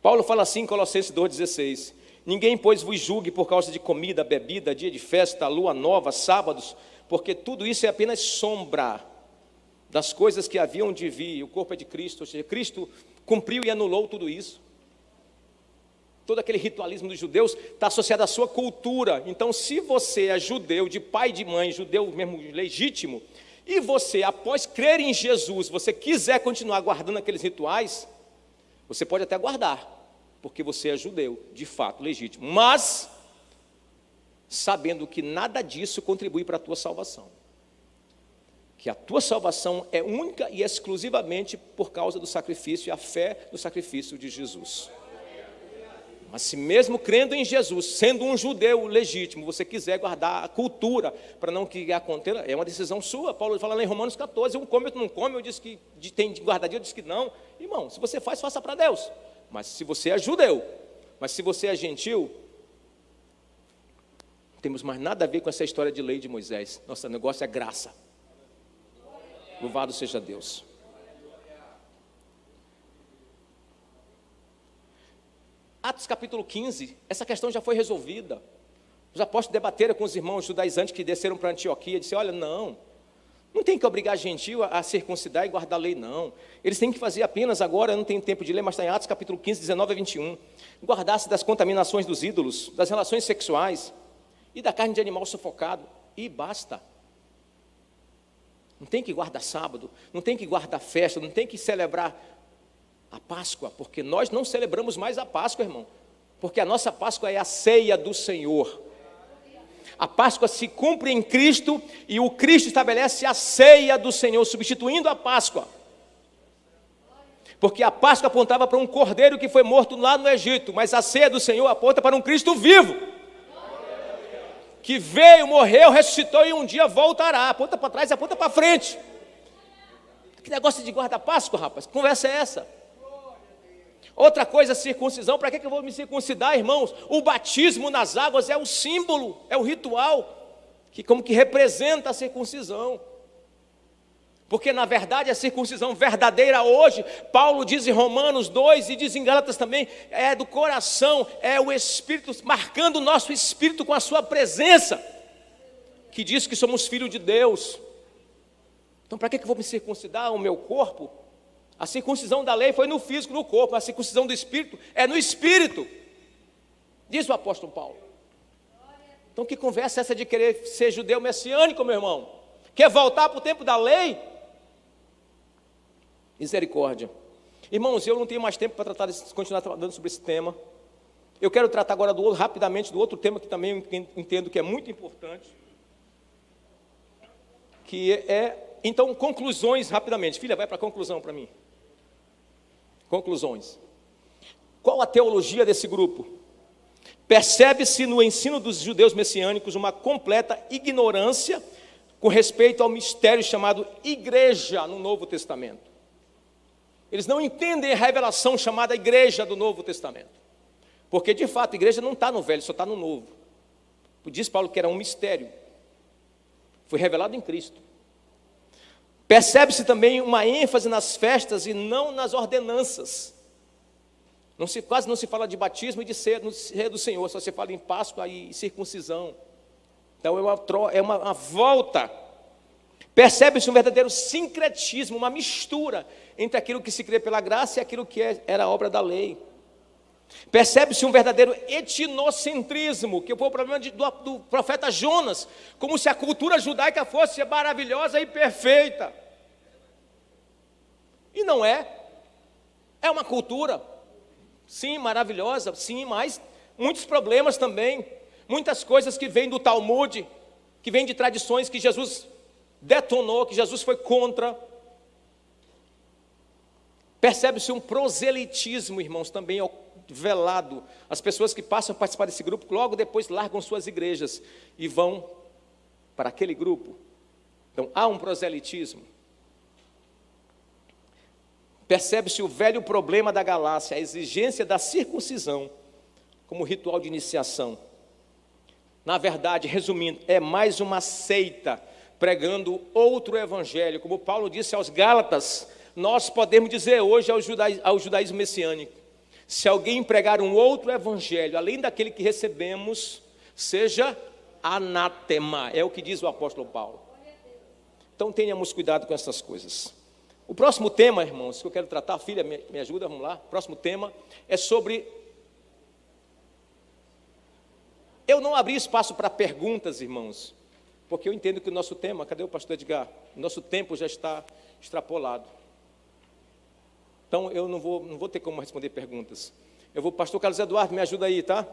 Paulo fala assim em Colossenses 2,16, ninguém, pois, vos julgue por causa de comida, bebida, dia de festa, lua nova, sábados, porque tudo isso é apenas sombra das coisas que haviam de vir. O corpo é de Cristo, ou seja, Cristo cumpriu e anulou tudo isso. Todo aquele ritualismo dos judeus está associado à sua cultura. Então, se você é judeu, de pai e de mãe, judeu mesmo legítimo, e você, após crer em Jesus, você quiser continuar guardando aqueles rituais, você pode até guardar, porque você é judeu, de fato, legítimo, mas sabendo que nada disso contribui para a tua salvação, que a tua salvação é única e exclusivamente por causa do sacrifício e a fé no sacrifício de Jesus. Mas se mesmo crendo em Jesus, sendo um judeu legítimo, você quiser guardar a cultura para não criar contenda, é uma decisão sua. Paulo fala lá em Romanos 14, um come, outro não come, eu disse que tem de guardar dia, eu disse que não. Irmão, se você faz, faça para Deus. Mas se você é judeu, mas se você é gentil, não temos mais nada a ver com essa história de lei de Moisés. Nosso negócio é graça. Louvado seja Deus. Atos capítulo 15, essa questão já foi resolvida. Os apóstolos debateram com os irmãos judaizantes que desceram para Antioquia, disseram, olha, não tem que obrigar gentil a circuncidar e guardar a lei, não. Eles têm que fazer apenas agora, eu não tenho tempo de ler, mas está em Atos capítulo 15, 19 a 21. Guardar-se das contaminações dos ídolos, das relações sexuais e da carne de animal sufocado, e basta. Não tem que guardar sábado, não tem que guardar festa, não tem que celebrar a Páscoa, porque nós não celebramos mais a Páscoa, irmão, porque a nossa Páscoa é a ceia do Senhor. A Páscoa se cumpre em Cristo e o Cristo estabelece a ceia do Senhor, substituindo a Páscoa. Porque a Páscoa apontava para um cordeiro que foi morto lá no Egito, mas a ceia do Senhor aponta para um Cristo vivo, que veio, morreu, ressuscitou e um dia voltará. Aponta para trás e aponta para frente. Que negócio de guarda-Páscoa, rapaz? Que conversa é essa? Outra coisa, circuncisão. Para que eu vou me circuncidar, irmãos? O batismo nas águas é o símbolo, é o ritual, que como que representa a circuncisão. Porque na verdade a circuncisão verdadeira hoje, Paulo diz em Romanos 2 e diz em Gálatas também, é do coração, é o Espírito, marcando o nosso espírito com a sua presença, que diz que somos filhos de Deus. Então para que eu vou me circuncidar o meu corpo? A circuncisão da lei foi no físico, no corpo, a circuncisão do Espírito é no Espírito, diz o apóstolo Paulo. Então que conversa é essa de querer ser judeu messiânico, meu irmão? Quer voltar para o tempo da lei? Misericórdia. Irmãos, eu não tenho mais tempo para continuar tratando sobre esse tema. Eu quero tratar agora rapidamente do outro tema que também eu entendo que é muito importante. Então, conclusões rapidamente. Filha, vai para a conclusão para mim. Conclusões. Qual a teologia desse grupo? Percebe-se no ensino dos judeus messiânicos uma completa ignorância com respeito ao mistério chamado igreja no Novo Testamento. Eles não entendem a revelação chamada igreja do Novo Testamento. Porque, de fato, a igreja não está no Velho, só está no Novo. Diz Paulo que era um mistério. Foi revelado em Cristo. Percebe-se também uma ênfase nas festas e não nas ordenanças. Quase não se fala de batismo e de ceia do Senhor, só se fala em Páscoa e circuncisão. Então é uma volta. Percebe-se um verdadeiro sincretismo, uma mistura entre aquilo que se crê pela graça e aquilo que era obra da lei. Percebe-se um verdadeiro etnocentrismo, que foi o problema do profeta Jonas, como se a cultura judaica fosse maravilhosa e perfeita. E não é. É uma cultura, sim, maravilhosa, sim, mas muitos problemas também. Muitas coisas que vêm do Talmud, que vêm de tradições que Jesus detonou, que Jesus foi contra. Percebe-se um proselitismo, irmãos, também velado. As pessoas que passam a participar desse grupo, logo depois largam suas igrejas e vão para aquele grupo. Então, há um proselitismo. Percebe-se o velho problema da Galácia, a exigência da circuncisão como ritual de iniciação. Na verdade, resumindo, é mais uma seita pregando outro evangelho. Como Paulo disse aos Gálatas, nós podemos dizer hoje ao judaísmo messiânico: se alguém pregar um outro evangelho, além daquele que recebemos, seja anátema. É o que diz o apóstolo Paulo. Então tenhamos cuidado com essas coisas. O próximo tema, irmãos, que eu quero tratar, filha, me ajuda, vamos lá. O próximo tema é sobre... Eu não abri espaço para perguntas, irmãos, porque eu entendo que o nosso tema, cadê o pastor Edgar? O nosso tempo já está extrapolado. Então eu não vou ter como responder perguntas. Pastor Carlos Eduardo, me ajuda aí, tá?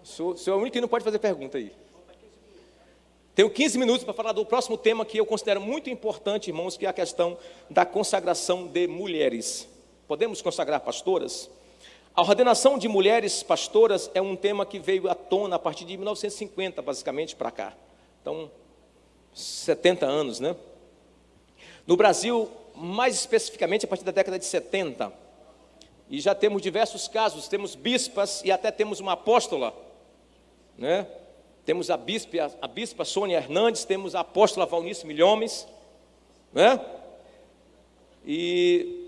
O senhor é o único que não pode fazer pergunta aí. Tenho 15 minutos para falar do próximo tema que eu considero muito importante, irmãos, que é a questão da consagração de mulheres. Podemos consagrar pastoras? A ordenação de mulheres pastoras é um tema que veio à tona a partir de 1950, basicamente, para cá. Então, 70 anos, né? No Brasil, mais especificamente, a partir da década de 70. E já temos diversos casos, temos bispas e até temos uma apóstola, né? Temos a bispa Sônia Hernandes, temos a apóstola Valnice Milhomes, né? E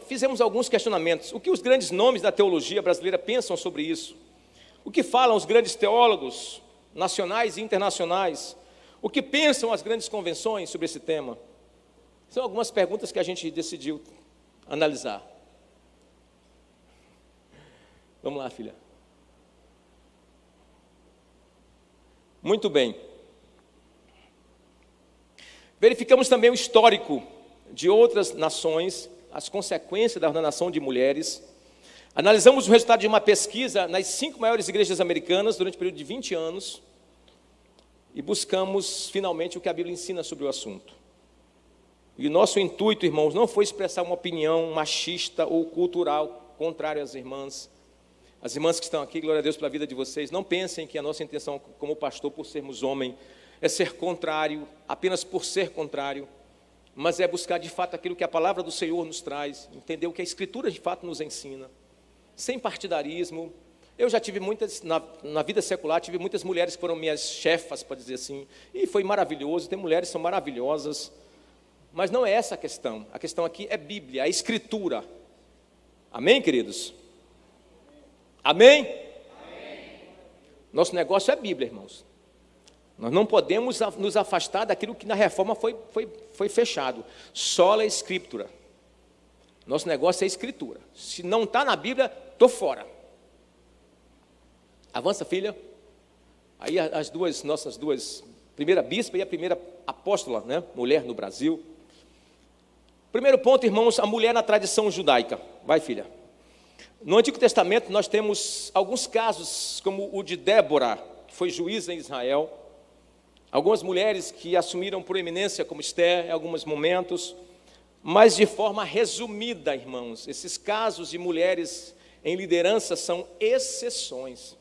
fizemos alguns questionamentos. O que os grandes nomes da teologia brasileira pensam sobre isso? O que falam os grandes teólogos nacionais e internacionais? O que pensam as grandes convenções sobre esse tema? São algumas perguntas que a gente decidiu analisar. Vamos lá, filha. Muito bem. Verificamos também o histórico de outras nações, as consequências da ordenação de mulheres. Analisamos o resultado de uma pesquisa nas 5 maiores igrejas americanas durante um período de 20 anos e buscamos, finalmente, o que a Bíblia ensina sobre o assunto. E o nosso intuito, irmãos, não foi expressar uma opinião machista ou cultural contrária às irmãs. As irmãs que estão aqui, glória a Deus pela vida de vocês, não pensem que a nossa intenção como pastor, por sermos homem, é ser contrário, apenas por ser contrário, mas é buscar de fato aquilo que a palavra do Senhor nos traz, entender o que a Escritura de fato nos ensina, sem partidarismo. Eu já tive muitas, na vida secular, tive muitas mulheres que foram minhas chefas, para dizer assim, e foi maravilhoso, tem mulheres que são maravilhosas, mas não é essa a questão aqui é Bíblia, a Escritura. Amém, queridos? Amém? Amém? Nosso negócio é Bíblia, irmãos. Nós não podemos nos afastar daquilo que na reforma foi fechado. Sola Escritura. Nosso negócio é Escritura. Se não está na Bíblia, estou fora. Avança, filha. Aí nossas duas, primeira bispa e a primeira apóstola, né, mulher no Brasil. Primeiro ponto, irmãos, a mulher na tradição judaica. Vai, filha. No Antigo Testamento nós temos alguns casos, como o de Débora, que foi juíza em Israel. Algumas mulheres que assumiram proeminência como Esther em alguns momentos, mas de forma resumida, irmãos, esses casos de mulheres em liderança são exceções.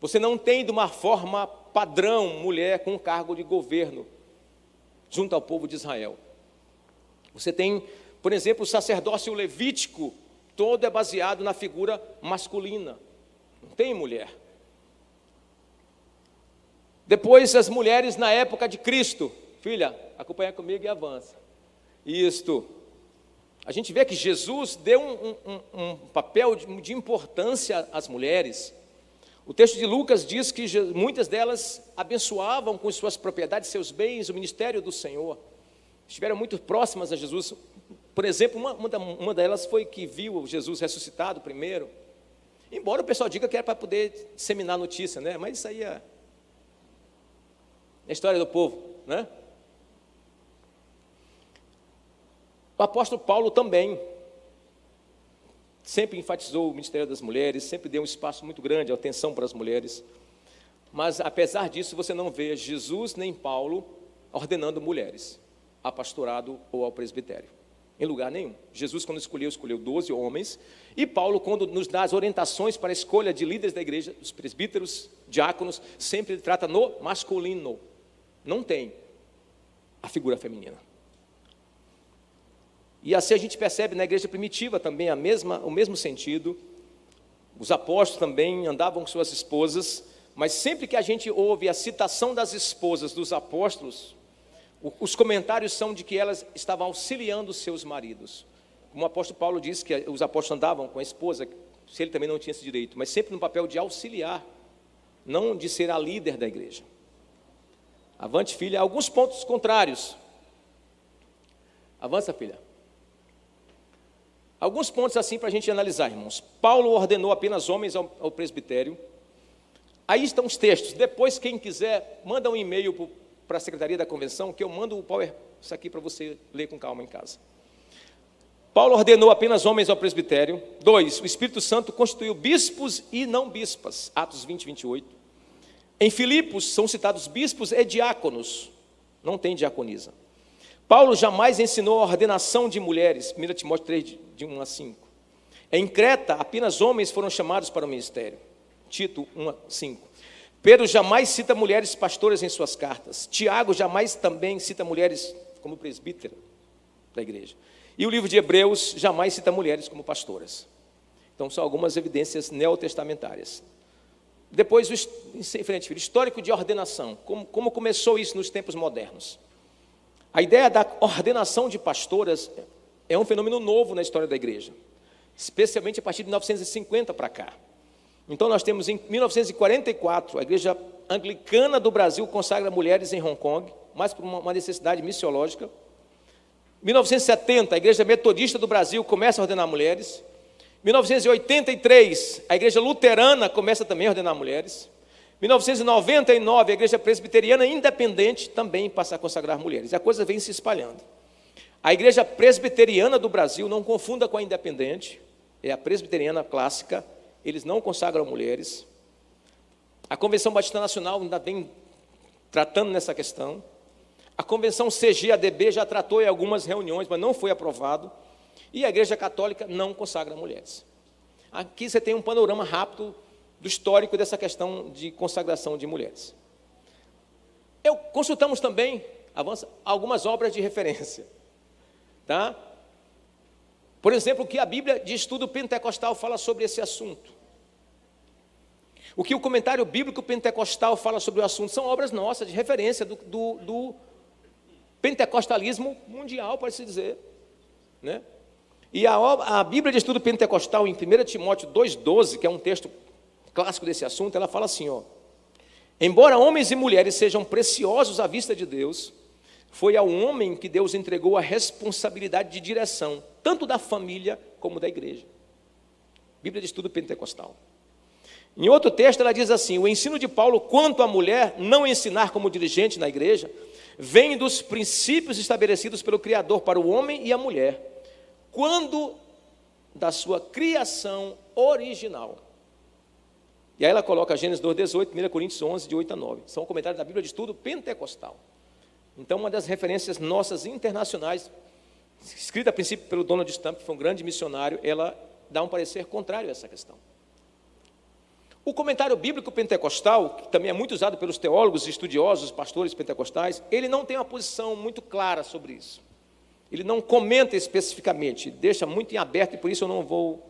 Você não tem de uma forma padrão mulher com cargo de governo junto ao povo de Israel. Você tem, por exemplo, o sacerdócio levítico, todo é baseado na figura masculina, não tem mulher. Depois as mulheres na época de Cristo, filha, acompanha comigo e avança. Isto, a gente vê que Jesus deu um papel de importância às mulheres. O texto de Lucas diz que muitas delas abençoavam com suas propriedades, seus bens, o ministério do Senhor. Estiveram muito próximas a Jesus. Por exemplo, uma delas foi que viu Jesus ressuscitado primeiro. Embora o pessoal diga que era para poder disseminar a notícia, né? Mas isso aí é a história do povo, né? O apóstolo Paulo também sempre enfatizou o ministério das mulheres, sempre deu um espaço muito grande, atenção para as mulheres. Mas, apesar disso, você não vê Jesus nem Paulo ordenando mulheres a pastorado ou ao presbitério. Em lugar nenhum. Jesus, quando escolheu 12 homens, e Paulo, quando nos dá as orientações para a escolha de líderes da igreja, os presbíteros, diáconos, sempre ele trata no masculino. Não tem a figura feminina. E assim a gente percebe na igreja primitiva também o mesmo sentido. Os apóstolos também andavam com suas esposas, mas sempre que a gente ouve a citação das esposas dos apóstolos, os comentários são de que elas estavam auxiliando seus maridos. Como o apóstolo Paulo disse que os apóstolos andavam com a esposa, se ele também não tinha esse direito, mas sempre no papel de auxiliar, não de ser a líder da igreja. Avante, filha. Alguns pontos contrários. Avança, filha. Alguns pontos assim para a gente analisar, irmãos. Paulo ordenou apenas homens ao presbitério. Aí estão os textos. Depois, quem quiser, manda um e-mail para a Secretaria da Convenção, que eu mando o power, isso aqui para você ler com calma em casa. Paulo ordenou apenas homens ao presbitério. 2, o Espírito Santo constituiu bispos e não bispas. Atos 20, 28. Em Filipos são citados bispos e diáconos. Não tem diaconisa. Paulo jamais ensinou a ordenação de mulheres. 1 Timóteo 3, de 1 a 5. Em Creta, apenas homens foram chamados para o ministério. Tito 1 a 5. Pedro jamais cita mulheres pastoras em suas cartas. Tiago jamais também cita mulheres como presbítera da igreja. E o livro de Hebreus jamais cita mulheres como pastoras. Então, são algumas evidências neotestamentárias. Depois, em frente, histórico de ordenação. Como começou isso nos tempos modernos? A ideia da ordenação de pastoras é um fenômeno novo na história da igreja, especialmente a partir de 1950 para cá. Então, nós temos em 1944, a igreja anglicana do Brasil consagra mulheres em Hong Kong, mais por uma necessidade missiológica. 1970, a igreja metodista do Brasil começa a ordenar mulheres. 1983, a igreja luterana começa também a ordenar mulheres. 1999, a igreja presbiteriana independente também passa a consagrar mulheres. E a coisa vem se espalhando. A igreja presbiteriana do Brasil, não confunda com a independente, é a presbiteriana clássica, eles não consagram mulheres. A Convenção Batista Nacional ainda vem tratando nessa questão. A convenção CGADB já tratou em algumas reuniões, mas não foi aprovado. E a Igreja Católica não consagra mulheres. Aqui você tem um panorama rápido do histórico dessa questão de consagração de mulheres. Consultamos também, algumas obras de referência. Tá? Por exemplo, o que a Bíblia de Estudo Pentecostal fala sobre esse assunto. O que o comentário bíblico pentecostal fala sobre o assunto são obras nossas, de referência do pentecostalismo mundial, pode-se dizer. Né? E a Bíblia de Estudo Pentecostal, em 1 Timóteo 2,12, que é um texto clássico desse assunto, ela fala assim, ó: embora homens e mulheres sejam preciosos à vista de Deus, foi ao homem que Deus entregou a responsabilidade de direção, tanto da família como da igreja. Bíblia de Estudo Pentecostal. Em outro texto ela diz assim: o ensino de Paulo quanto à mulher não ensinar como dirigente na igreja, vem dos princípios estabelecidos pelo Criador para o homem e a mulher, quando da sua criação original. E aí ela coloca Gênesis 2,18, 1 Coríntios 11, de 8 a 9. São comentários da Bíblia de Estudo Pentecostal. Então, uma das referências nossas internacionais, escrita a princípio pelo Donald Stamp, que foi um grande missionário, ela dá um parecer contrário a essa questão. O comentário bíblico pentecostal, que também é muito usado pelos teólogos, estudiosos, pastores pentecostais, ele não tem uma posição muito clara sobre isso. Ele não comenta especificamente, deixa muito em aberto e por isso eu não vou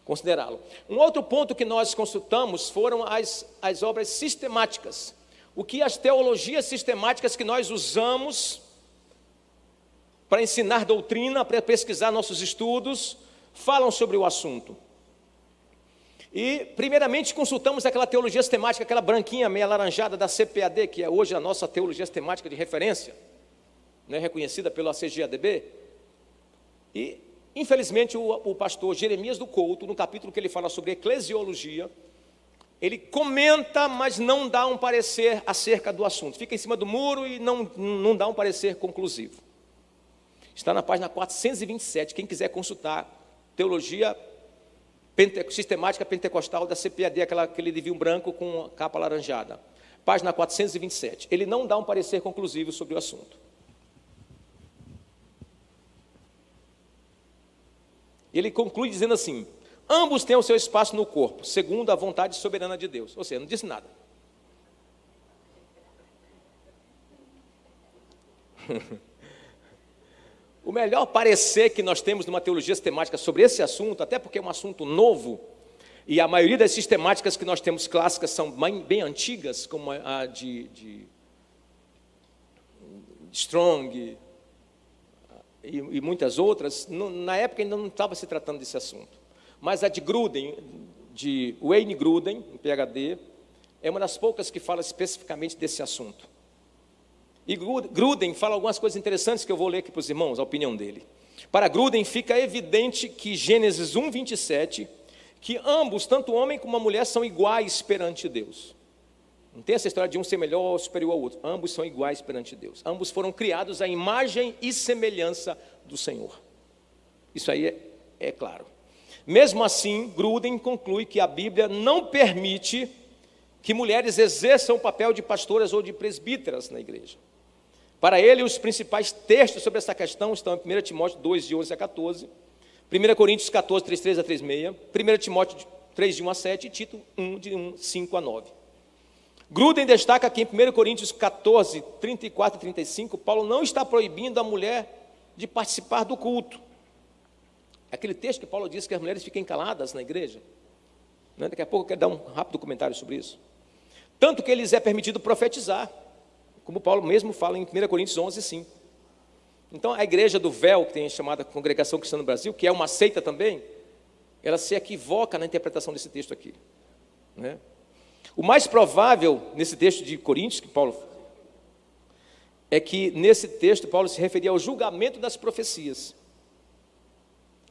considerá-lo. Um outro ponto que nós consultamos foram as obras sistemáticas. O que as teologias sistemáticas que nós usamos para ensinar doutrina, para pesquisar nossos estudos, falam sobre o assunto. E, primeiramente, consultamos aquela teologia sistemática, aquela branquinha, meia laranjada da CPAD, que é hoje a nossa teologia sistemática de referência, né, reconhecida pela CGADB. E, infelizmente, o pastor Jeremias do Couto, no capítulo que ele fala sobre eclesiologia, ele comenta, mas não dá um parecer acerca do assunto. Fica em cima do muro e não dá um parecer conclusivo. Está na página 427, quem quiser consultar, teologia sistemática pentecostal da CPAD, aquele livrinho branco com capa alaranjada. Página 427. Ele não dá um parecer conclusivo sobre o assunto. Ele conclui dizendo assim: ambos têm o seu espaço no corpo, segundo a vontade soberana de Deus. Ou seja, não disse nada. O melhor parecer que nós temos numa teologia sistemática sobre esse assunto, até porque é um assunto novo, e a maioria das sistemáticas que nós temos clássicas são bem antigas, como a de Strong e muitas outras, na época ainda não estava se tratando desse assunto. Mas a de Gruden, de Wayne Gruden, um PhD, é uma das poucas que fala especificamente desse assunto. E Gruden fala algumas coisas interessantes que eu vou ler aqui para os irmãos, a opinião dele. Para Gruden fica evidente que Gênesis 1, 27, que ambos, tanto o homem como a mulher, são iguais perante Deus. Não tem essa história de um ser melhor ou superior ao outro. Ambos são iguais perante Deus. Ambos foram criados à imagem e semelhança do Senhor. Isso aí é claro. Mesmo assim, Gruden conclui que a Bíblia não permite que mulheres exerçam o papel de pastoras ou de presbíteras na igreja. Para ele, os principais textos sobre essa questão estão em 1 Timóteo 2, de 11 a 14, 1 Coríntios 14, 3 a 3,6, 1 Timóteo 3, de 1 a 7 e Tito 1, de 5 a 9. Gruden destaca que em 1 Coríntios 14, 34 e 35, Paulo não está proibindo a mulher de participar do culto. Aquele texto que Paulo diz que as mulheres fiquem caladas na igreja. Né? Daqui a pouco eu quero dar um rápido comentário sobre isso. Tanto que lhes é permitido profetizar, como Paulo mesmo fala em 1 Coríntios 11, 5. Então, a igreja do véu, que tem a chamada Congregação Cristã no Brasil, que é uma seita também, ela se equivoca na interpretação desse texto aqui. Né? O mais provável, nesse texto de Coríntios, que Paulo, é que nesse texto Paulo se referia ao julgamento das profecias.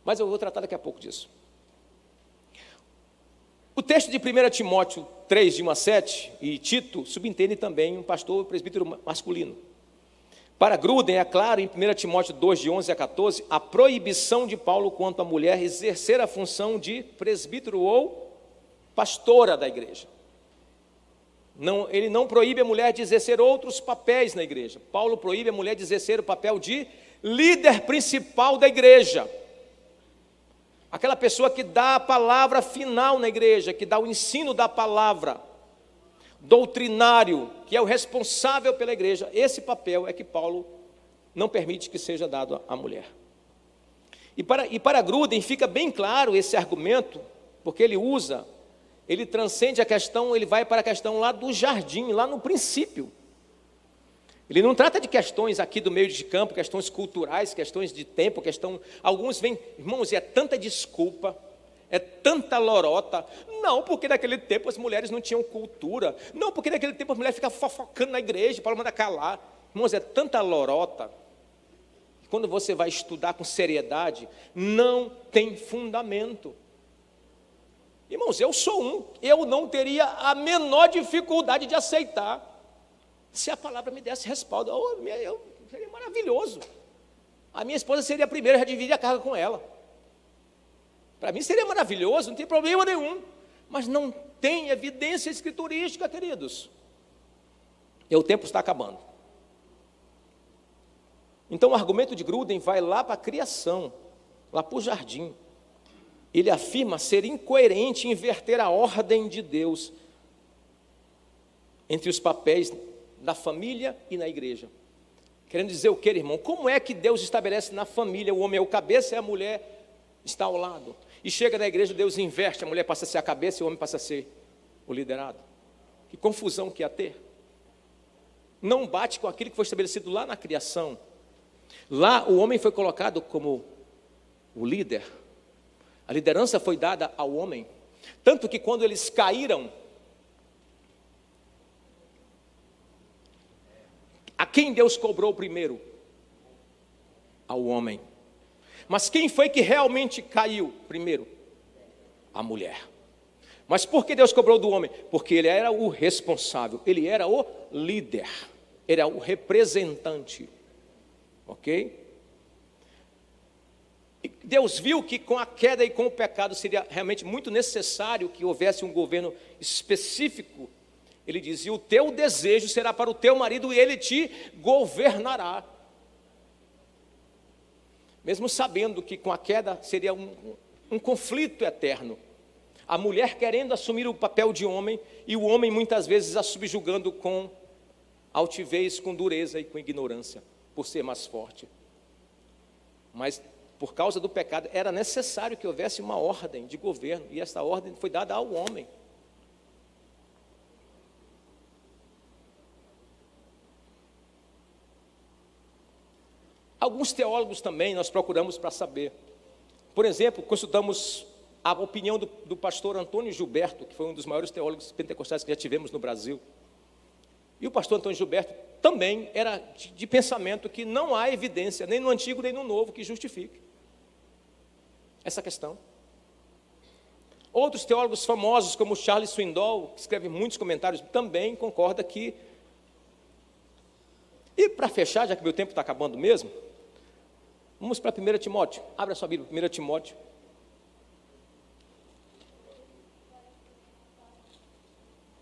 Mas eu vou tratar daqui a pouco disso. O texto de 1 Timóteo 3, de 1 a 7, e Tito, subentende também um pastor presbítero masculino. Para Gruden, é claro, em 1 Timóteo 2, de 11 a 14, a proibição de Paulo quanto à mulher exercer a função de presbítero ou pastora da igreja. Não, ele não proíbe a mulher de exercer outros papéis na igreja. Paulo proíbe a mulher de exercer o papel de líder principal da igreja. Aquela pessoa que dá a palavra final na igreja, que dá o ensino da palavra, doutrinário, que é o responsável pela igreja. Esse papel é que Paulo não permite que seja dado à mulher. E para Gruden fica bem claro esse argumento, porque ele transcende a questão, ele vai para a questão lá do jardim, lá no princípio. Ele não trata de questões aqui do meio de campo, questões culturais, questões de tempo, alguns vêm, irmãos, e é tanta desculpa, é tanta lorota. Não, porque naquele tempo as mulheres não tinham cultura. Não, porque naquele tempo as mulheres ficavam fofocando na igreja, para mandar calar. Irmãos, é tanta lorota. Quando você vai estudar com seriedade, não tem fundamento. Irmãos, eu não teria a menor dificuldade de aceitar, se a palavra me desse respaldo. Seria maravilhoso. A minha esposa seria a primeira a dividir a carga com ela. Para mim seria maravilhoso, não tem problema nenhum. Mas não tem evidência escriturística, queridos. E o tempo está acabando. Então o argumento de Gruden vai lá para a criação, lá para o jardim. Ele afirma ser incoerente inverter a ordem de Deus entre os papéis da família e na igreja. Querendo dizer o que, irmão? Como é que Deus estabelece na família, o homem é o cabeça e a mulher está ao lado? E chega na igreja, Deus inverte, a mulher passa a ser a cabeça e o homem passa a ser o liderado. Que confusão que ia ter. Não bate com aquilo que foi estabelecido lá na criação. Lá o homem foi colocado como o líder. A liderança foi dada ao homem. Tanto que quando eles caíram, a quem Deus cobrou primeiro? Ao homem. Mas quem foi que realmente caiu primeiro? A mulher. Mas por que Deus cobrou do homem? Porque ele era o responsável, ele era o líder, era o representante. Ok? Deus viu que com a queda e com o pecado seria realmente muito necessário que houvesse um governo específico. Ele dizia: o teu desejo será para o teu marido e ele te governará. Mesmo sabendo que com a queda seria um conflito eterno. A mulher querendo assumir o papel de homem e o homem muitas vezes a subjugando com altivez, com dureza e com ignorância, por ser mais forte. Mas por causa do pecado era necessário que houvesse uma ordem de governo, e essa ordem foi dada ao homem. Alguns teólogos também nós procuramos para saber. Por exemplo, consultamos a opinião do pastor Antônio Gilberto, que foi um dos maiores teólogos pentecostais que já tivemos no Brasil. E o pastor Antônio Gilberto também era de pensamento que não há evidência, nem no Antigo nem no Novo, que justifique essa questão. Outros teólogos famosos, como Charles Swindoll, que escreve muitos comentários, também concorda que... E para fechar, já que meu tempo está acabando mesmo, vamos para 1 Timóteo. Abra sua Bíblia, 1 Timóteo.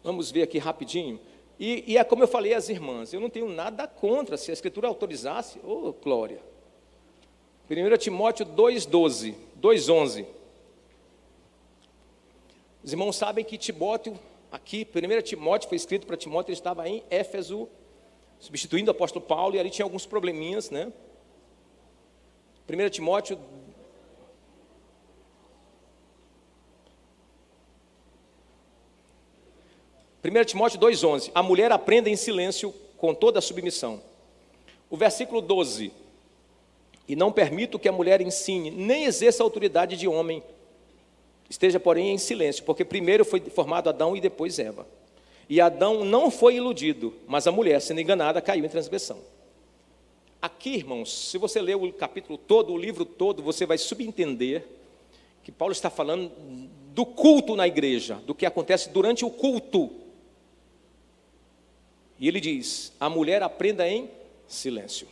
Vamos ver aqui rapidinho. E é como eu falei às irmãs, eu não tenho nada contra, se a Escritura autorizasse, glória. 1 Timóteo 2,12, 2,11. Os irmãos sabem que Timóteo, aqui, 1 Timóteo foi escrito para Timóteo, ele estava em Éfeso, substituindo o apóstolo Paulo, e ali tinha alguns probleminhas, né? 1 Timóteo 2,11, a mulher aprenda em silêncio com toda a submissão. O versículo 12, e não permito que a mulher ensine, nem exerça a autoridade de homem, esteja porém em silêncio, porque primeiro foi formado Adão e depois Eva. E Adão não foi iludido, mas a mulher, sendo enganada, caiu em transgressão. Aqui, irmãos, se você ler o capítulo todo, o livro todo, você vai subentender que Paulo está falando do culto na igreja, do que acontece durante o culto. E ele diz: a mulher aprenda em silêncio.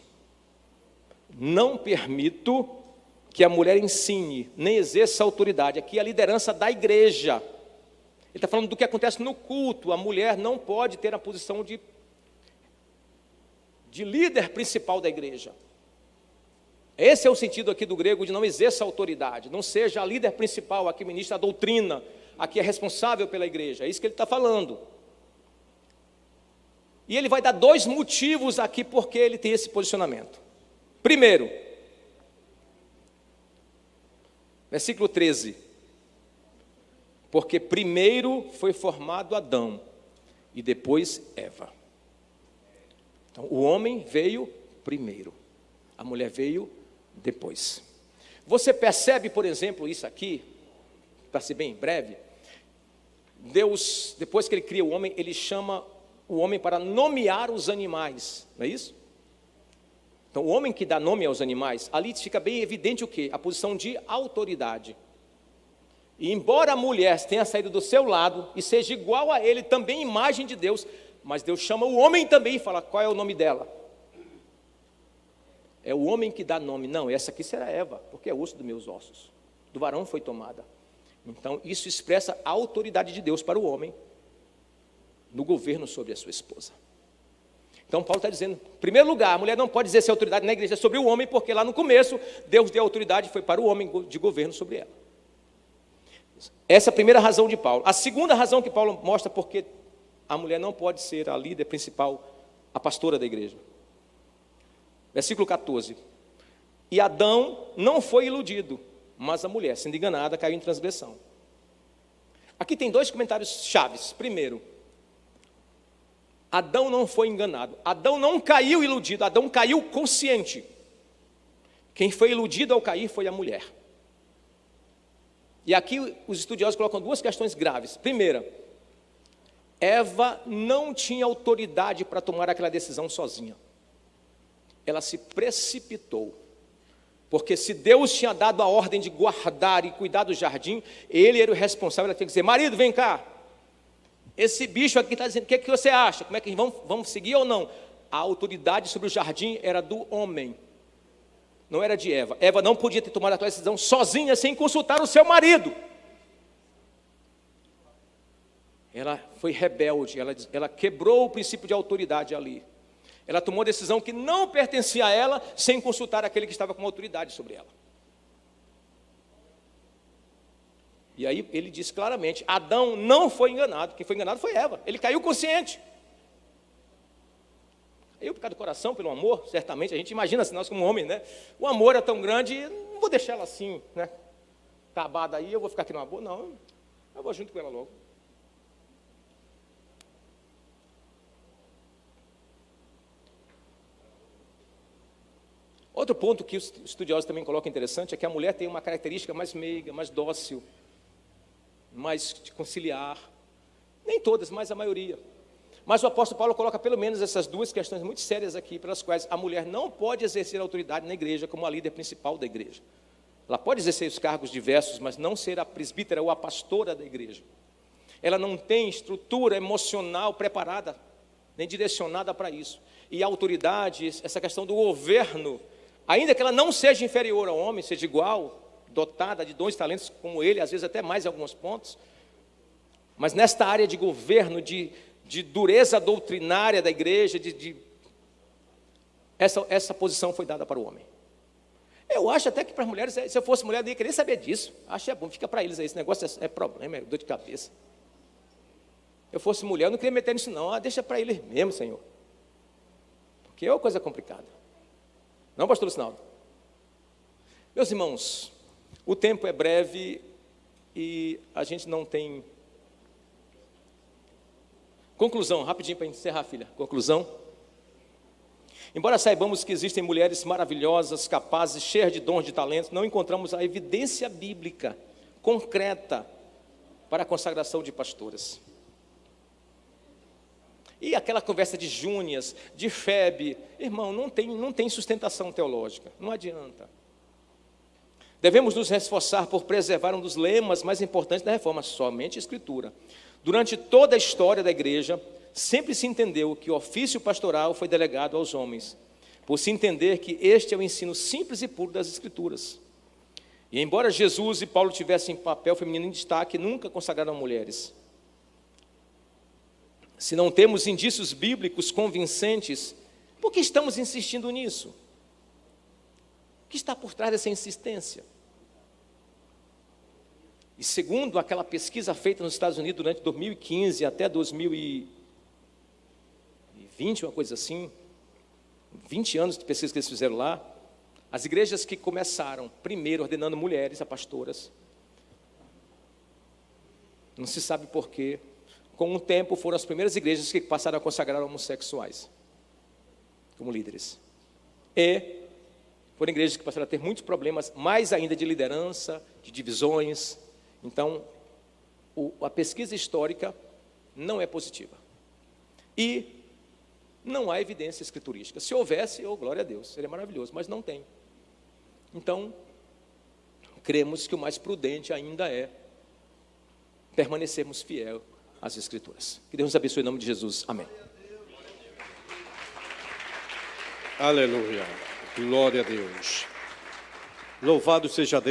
Não permito que a mulher ensine, nem exerça autoridade. Aqui é a liderança da igreja. está falando do que acontece no culto. A mulher não pode ter a posição de líder principal da igreja. Esse é o sentido aqui do grego de não exerça autoridade, não seja a líder principal, a que ministra a doutrina, a que é responsável pela igreja. É isso que ele está falando. E ele vai dar 2 motivos aqui porque ele tem esse posicionamento. Primeiro, versículo 13. Porque primeiro foi formado Adão e depois Eva. Então, o homem veio primeiro, a mulher veio depois. Você percebe, por exemplo, isso aqui, para ser bem breve, Deus, depois que ele cria o homem, ele chama o homem para nomear os animais, não é isso? Então, o homem que dá nome aos animais, ali fica bem evidente o quê? A posição de autoridade. E embora a mulher tenha saído do seu lado e seja igual a ele, também imagem de Deus, mas Deus chama o homem também e fala, qual é o nome dela? É o homem que dá nome. Não, essa aqui será Eva, porque é osso dos meus ossos. Do varão foi tomada. Então, isso expressa a autoridade de Deus para o homem no governo sobre a sua esposa. Então, Paulo está dizendo, em primeiro lugar, a mulher não pode exercer autoridade na igreja sobre o homem, porque lá no começo, Deus deu autoridade, foi para o homem de governo sobre ela. Essa é a primeira razão de Paulo. A segunda razão que Paulo mostra porque a mulher não pode ser a líder principal, a pastora da igreja. Versículo 14. E Adão não foi iludido, mas a mulher, sendo enganada, caiu em transgressão. Aqui tem 2 comentários chaves. Primeiro, Adão não foi enganado. Adão não caiu iludido, Adão caiu consciente. Quem foi iludido ao cair foi a mulher. E aqui os estudiosos colocam 2 questões graves. Primeira, Eva não tinha autoridade para tomar aquela decisão sozinha. Ela se precipitou. Porque se Deus tinha dado a ordem de guardar e cuidar do jardim, ele era o responsável, ela tinha que dizer, marido, vem cá. Esse bicho aqui está dizendo, o que você acha? Como é que vamos seguir ou não? A autoridade sobre o jardim era do homem, não era de Eva. Eva não podia ter tomado a decisão sozinha, sem consultar o seu marido. Ela foi rebelde, ela quebrou o princípio de autoridade ali. Ela tomou a decisão que não pertencia a ela, sem consultar aquele que estava com autoridade sobre ela. E aí ele diz claramente, Adão não foi enganado, quem foi enganado foi Eva, ele caiu consciente. Caiu por causa do coração, pelo amor, certamente, a gente imagina assim, nós como homens, né? O amor é tão grande, não vou deixar ela assim, né? Acabada aí, eu vou ficar aqui numa boa, não, eu vou junto com ela logo. Outro ponto que os estudiosos também colocam interessante é que a mulher tem uma característica mais meiga, mais dócil, mais conciliar. Nem todas, mas a maioria. Mas o apóstolo Paulo coloca pelo menos essas 2 questões muito sérias aqui, pelas quais a mulher não pode exercer autoridade na igreja como a líder principal da igreja. Ela pode exercer os cargos diversos, mas não ser a presbítera ou a pastora da igreja. Ela não tem estrutura emocional preparada, nem direcionada para isso. E a autoridade, essa questão do governo, ainda que ela não seja inferior ao homem, seja igual, dotada de dons e talentos como ele, às vezes até mais em alguns pontos, mas nesta área de governo, de dureza doutrinária da igreja, essa posição foi dada para o homem. Eu acho até que para as mulheres, se eu fosse mulher, eu não ia querer saber disso. Acho bom, fica para eles aí, esse negócio é problema, é dor de cabeça. Eu fosse mulher, eu não queria meter nisso não, deixa para eles mesmo, Senhor. Porque é uma coisa complicada. Não, pastor Sinaldo? Meus irmãos, o tempo é breve e a gente não tem... Conclusão, rapidinho para encerrar, filha. Conclusão. Embora saibamos que existem mulheres maravilhosas, capazes, cheias de dons, de talentos, não encontramos a evidência bíblica concreta para a consagração de pastoras. E aquela conversa de Júnias, de Febe, irmão, não tem sustentação teológica, não adianta. Devemos nos esforçar por preservar um dos lemas mais importantes da reforma, somente a Escritura. Durante toda a história da igreja, sempre se entendeu que o ofício pastoral foi delegado aos homens, por se entender que este é o ensino simples e puro das Escrituras. E embora Jesus e Paulo tivessem papel feminino em destaque, nunca consagraram mulheres. Se não temos indícios bíblicos convincentes, por que estamos insistindo nisso? O que está por trás dessa insistência? E segundo aquela pesquisa feita nos Estados Unidos durante 2015 até 2020, uma coisa assim, 20 anos de pesquisa que eles fizeram lá, as igrejas que começaram primeiro ordenando mulheres a pastoras, não se sabe porquê, com o tempo foram as primeiras igrejas que passaram a consagrar homossexuais como líderes. E foram igrejas que passaram a ter muitos problemas, mais ainda de liderança, de divisões. Então, a pesquisa histórica não é positiva. E não há evidência escriturística. Se houvesse, glória a Deus, seria maravilhoso, mas não tem. Então, cremos que o mais prudente ainda é permanecermos fiel às Escrituras. Que Deus nos abençoe em nome de Jesus. Amém. Aleluia. Glória a Deus. Louvado seja Deus.